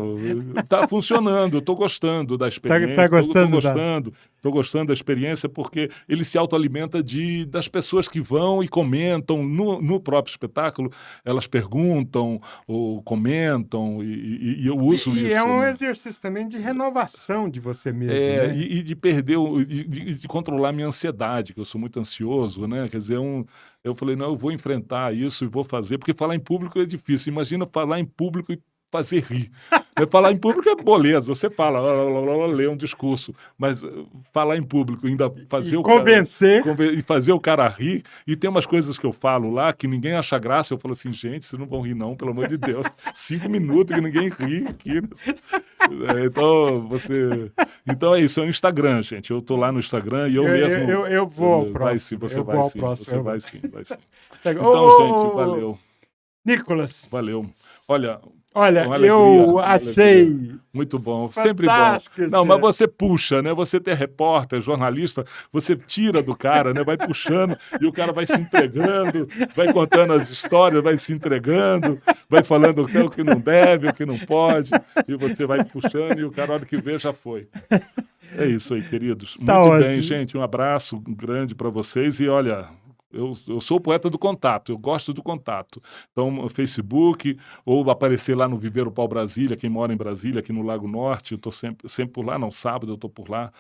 tá funcionando, eu tô gostando da experiência. Tá gostando? Tô gostando da experiência porque ele se autoalimenta das pessoas que vão e comentam no próprio espetáculo, elas perguntam ou comentam e eu uso isso. E é um exercício também de renovação de você mesmo, né? E de perder, de controlar minha ansiedade, que eu sou muito ansioso, né? Quer dizer, eu falei, não, eu vou enfrentar isso e vou fazer, porque falar em público é difícil. Imagina falar em público e fazer rir. Falar em público é moleza, você fala, lê um discurso, mas falar em público, ainda fazer o convencer. E fazer o cara rir, e tem umas coisas que eu falo lá que ninguém acha graça, eu falo assim, gente, vocês não vão rir não, pelo amor de Deus, 5 minutos que ninguém ri aqui. Então é isso, é o Instagram, gente, eu tô lá no Instagram e eu vou ao próximo. Você vai sim. Então, gente, valeu. Nicolas. Valeu. Olha, eu achei... Muito bom, sempre bom. Não, mas você puxa, né? Você é repórter, jornalista, você tira do cara, né? Vai puxando e o cara vai se entregando, vai contando as histórias, vai se entregando, vai falando o que não deve, o que não pode, e você vai puxando e o cara, a hora que vê, já foi. É isso aí, queridos. Tá muito ótimo. bem, gente. Um abraço grande para vocês e olha... Eu sou o poeta do contato, eu gosto do contato. Então, Facebook, ou aparecer lá no Viveiro Pau Brasília, quem mora em Brasília, aqui no Lago Norte, eu estou sempre por lá, não, sábado eu estou por lá.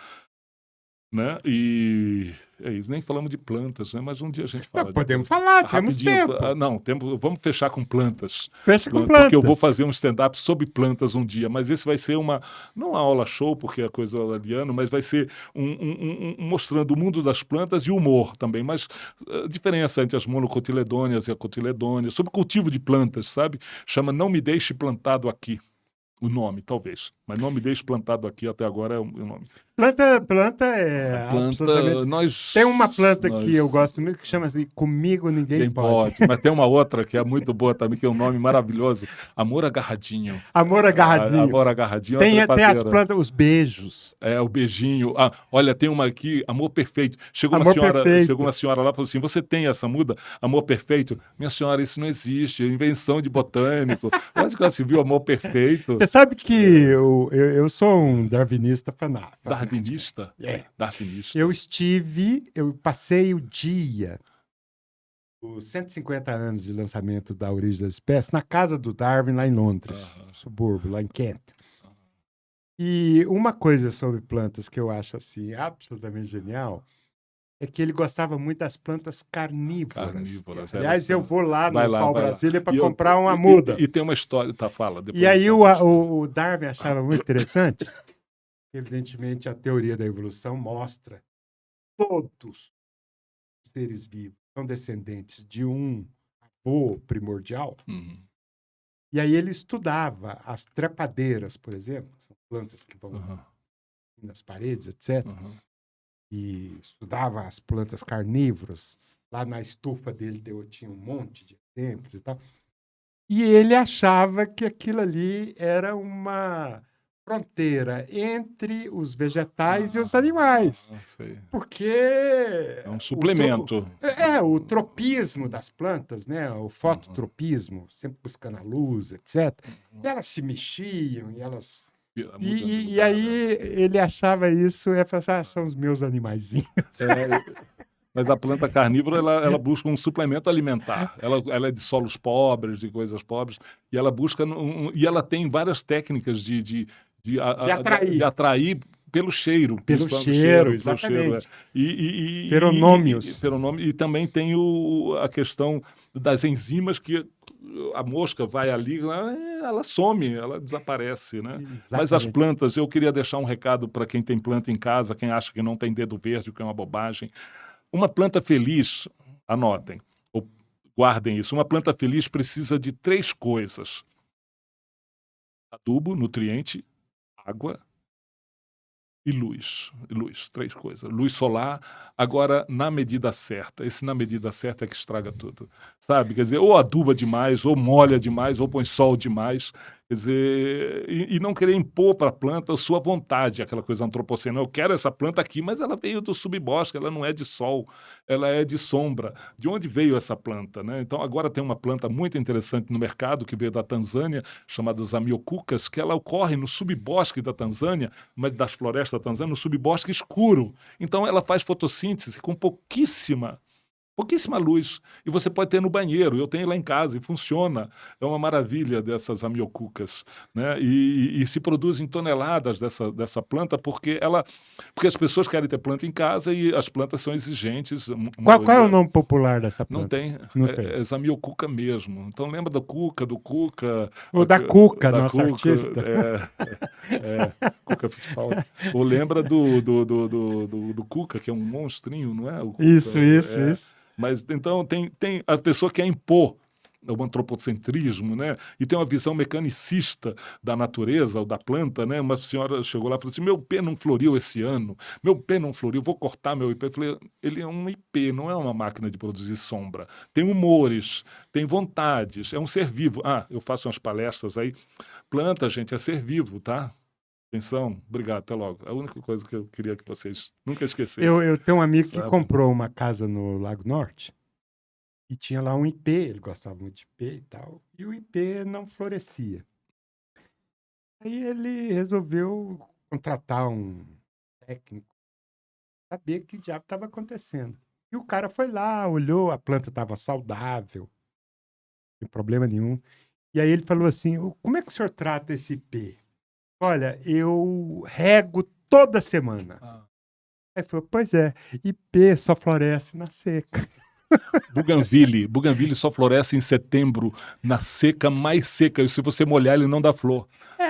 Né? E é isso, nem falamos de plantas, né? Mas um dia a gente fala. Podemos falar, temos tempo. Vamos fechar com plantas. Fecha com plantas. Porque eu vou fazer um stand-up sobre plantas um dia, mas esse vai ser não uma aula show, porque é coisa aliana, mas vai ser mostrando o mundo das plantas e humor também, mas a diferença entre as monocotiledôneas e a cotiledônea, sobre cultivo de plantas, sabe? Chama Não Me Deixe Plantado Aqui. O nome, talvez. Mas nome deixe plantado aqui até agora é o nome. Planta é Planta, absolutamente... Tem uma planta que eu gosto muito que chama assim, Comigo Ninguém Pode. Mas tem uma outra que é muito boa também, que é um nome maravilhoso. Amor Agarradinho. Amor Agarradinho. Amor Agarradinho tem as plantas, os beijos. O beijinho. Olha, tem uma aqui, Amor Perfeito. Chegou uma senhora lá e falou assim, você tem essa muda, Amor Perfeito? Minha senhora, isso não existe, é invenção de botânico. Onde que ela se viu Amor Perfeito? Você sabe que eu sou um darwinista fanático. Darwinista? Darwinista. Eu passei o dia, os 150 anos de lançamento da Origem das Espécies, na casa do Darwin, lá em Londres, no subúrbio, lá em Kent. E uma coisa sobre plantas que eu acho assim absolutamente genial é que ele gostava muito das plantas carnívoras. Aliás, eu vou lá no Pau Brasília para comprar uma muda. E tem uma história, fala. E aí o Darwin achava muito interessante. Evidentemente, a teoria da evolução mostra todos os seres vivos são descendentes de um avô primordial. Uhum. E aí ele estudava as trepadeiras, por exemplo, que são plantas que vão nas paredes, etc. E estudava as plantas carnívoras. Lá na estufa dele tinha um monte de exemplos e tal. E ele achava que aquilo ali era uma fronteira entre os vegetais e os animais. Porque é um suplemento. O tropismo das plantas, né? O fototropismo, sempre buscando a luz, etc. E elas se mexiam e elas... E aí ele achava isso e falava assim, são os meus animaizinhos. Mas a planta carnívora, ela busca um suplemento alimentar. Ela é de solos pobres, de coisas pobres, e ela busca... e ela tem várias técnicas de atrair pelo cheiro. Pelo cheiro, exatamente. Feronômios. E também tem a questão das enzimas que a mosca vai ali, ela some, ela desaparece, né? Exatamente. Mas as plantas, eu queria deixar um recado para quem tem planta em casa, quem acha que não tem dedo verde, que é uma bobagem. Uma planta feliz, anotem, ou guardem isso, uma planta feliz precisa de 3 coisas. Adubo, nutriente, água e luz. 3 coisas. Luz solar, agora na medida certa. Esse na medida certa é que estraga tudo. Sabe? Quer dizer, ou aduba demais, ou molha demais, ou põe sol demais. Quer dizer, e não querer impor para a planta a sua vontade, aquela coisa antropocena. Eu quero essa planta aqui, mas ela veio do subbosque, ela não é de sol, ela é de sombra. De onde veio essa planta, né? Então, agora tem uma planta muito interessante no mercado, que veio da Tanzânia, chamada Zamioculcas, que ela ocorre no subbosque da Tanzânia, das florestas da Tanzânia, no subbosque escuro. Então, ela faz fotossíntese com pouquíssima luz, e você pode ter no banheiro, eu tenho lá em casa e funciona, é uma maravilha dessas amiocucas, né? E se produzem toneladas dessa planta porque as pessoas querem ter planta em casa e as plantas são exigentes. Qual é o nome popular dessa planta? Não tem. É zamioculca mesmo. Então lembra do cuca. Ou da Cuca, nossa artista. Cuca Fittipaldi. Ou lembra do Cuca, que é um monstrinho, não é? Isso. Mas então tem a pessoa que quer impor o antropocentrismo, né? E tem uma visão mecanicista da natureza ou da planta, né? Uma senhora chegou lá e falou assim, meu pé não floriu esse ano, vou cortar meu ipê. Eu falei, ele é um ipê, não é uma máquina de produzir sombra. Tem humores, tem vontades, é um ser vivo. Eu faço umas palestras aí. Planta, gente, é ser vivo, tá? Atenção, obrigado, até logo. A única coisa que eu queria que vocês nunca esquecessem. Eu tenho um amigo que comprou uma casa no Lago Norte e tinha lá um ipê, ele gostava muito de ipê e tal, e o ipê não florescia. Aí ele resolveu contratar um técnico, saber que diabo estava acontecendo. E o cara foi lá, olhou, a planta estava saudável, não tem problema nenhum. E aí ele falou assim, como é que o senhor trata esse ipê? Olha, eu rego toda semana. Aí falou, pois é, ipê só floresce na seca. Bougainville só floresce em setembro, na seca mais seca. E se você molhar, ele não dá flor.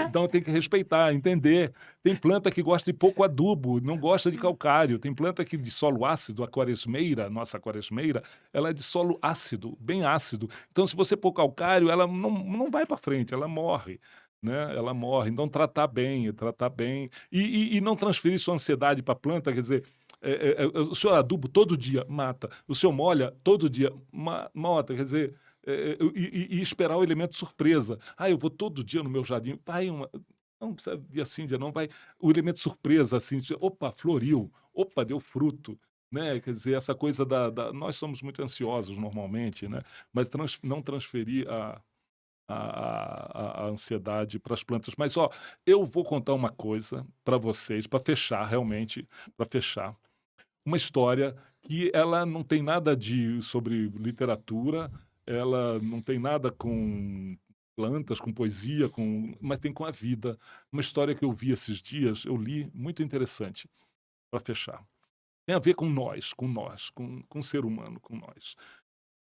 Então tem que respeitar, entender. Tem planta que gosta de pouco adubo, não gosta de calcário. Tem planta que de solo ácido, nossa quaresmeira, ela é de solo ácido, bem ácido. Então se você pôr calcário, ela não vai para frente, ela morre. né? Ela morre. Então, tratar bem. E não transferir sua ansiedade para a planta, quer dizer, o senhor adubo todo dia, mata. O senhor molha todo dia, mata. Quer dizer, e esperar o elemento surpresa. Eu vou todo dia no meu jardim, vai uma... Não precisa dia sim, dia não, vai o elemento surpresa, assim, opa, floriu, opa, deu fruto, né? Quer dizer, essa coisa nós somos muito ansiosos normalmente, né? Mas não transferir a ansiedade para as plantas. Mas, eu vou contar uma coisa para vocês, para fechar, realmente, para fechar. Uma história que ela não tem nada sobre literatura, ela não tem nada com plantas, com poesia, mas tem com a vida. Uma história que eu vi esses dias, eu li, muito interessante, para fechar. Tem a ver com nós, com o ser humano, com nós.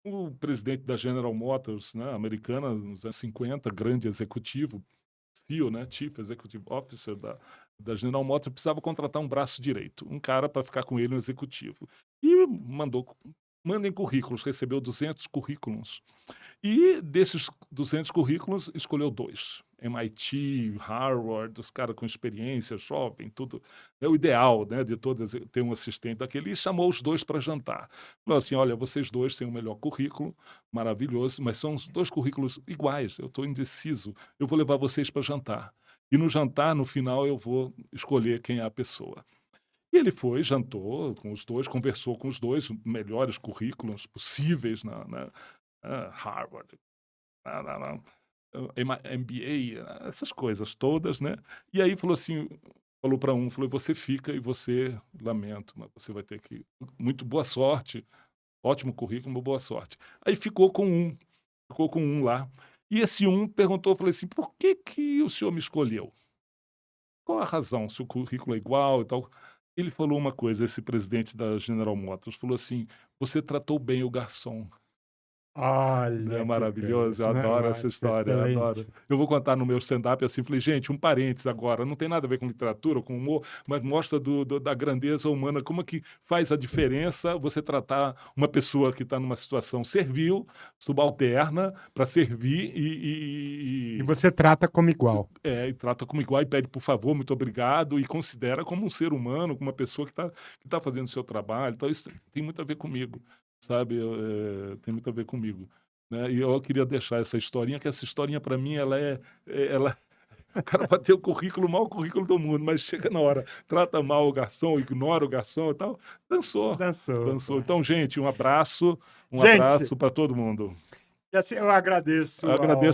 O presidente da General Motors, né, americana, nos anos 50, grande executivo, CEO, né, Chief Executive Officer da General Motors, precisava contratar um braço direito, um cara para ficar com ele no executivo. E mandem currículos, recebeu 200 currículos. E desses 200 currículos, escolheu 2. MIT, Harvard, os caras com experiência, jovem, tudo. É o ideal, né, de todas, ter um assistente daquele. E chamou os 2 para jantar. Falou assim, olha, vocês 2 têm o melhor currículo, maravilhoso, mas são os 2 currículos iguais. Eu estou indeciso. Eu vou levar vocês para jantar. E no jantar, no final, eu vou escolher quem é a pessoa. E ele foi, jantou com os 2, conversou com os 2, melhores currículos possíveis na Harvard, MBA, essas coisas todas, né? E aí falou para falou, você fica e você, lamento, mas você vai ter que... Muito boa sorte, ótimo currículo, boa sorte. Aí ficou com um lá. E esse perguntou, falei assim, por que o senhor me escolheu? Qual a razão? Se o currículo é igual e tal... Ele falou uma coisa, esse presidente da General Motors, falou assim, você tratou bem o garçom. Olha, É maravilhoso, eu adoro essa história, eu adoro. Eu vou contar no meu stand-up assim, falei, gente, um parênteses agora, não tem nada a ver com literatura, com humor, mas mostra da grandeza humana, como é que faz a diferença você tratar uma pessoa que está numa situação servil, subalterna, para servir E você trata como igual. E trata como igual e pede por favor, muito obrigado, e considera como um ser humano, como uma pessoa que tá fazendo o seu trabalho. Então, isso tem muito a ver comigo, sabe? Tem muito a ver comigo. Né? E eu queria deixar essa historinha, que essa historinha, para mim, o cara pode ter o maior currículo do mundo, mas chega na hora, trata mal o garçom, ignora o garçom e tal. Dançou. Claro. Então, gente, um abraço para todo mundo. E assim eu agradeço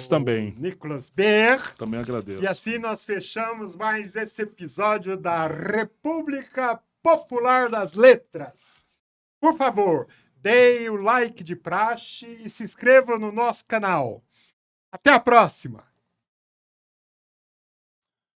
também. Nicolas Beer. Também agradeço. E assim nós fechamos mais esse episódio da República Popular das Letras. Por favor, deem o like de praxe e se inscrevam no nosso canal. Até a próxima!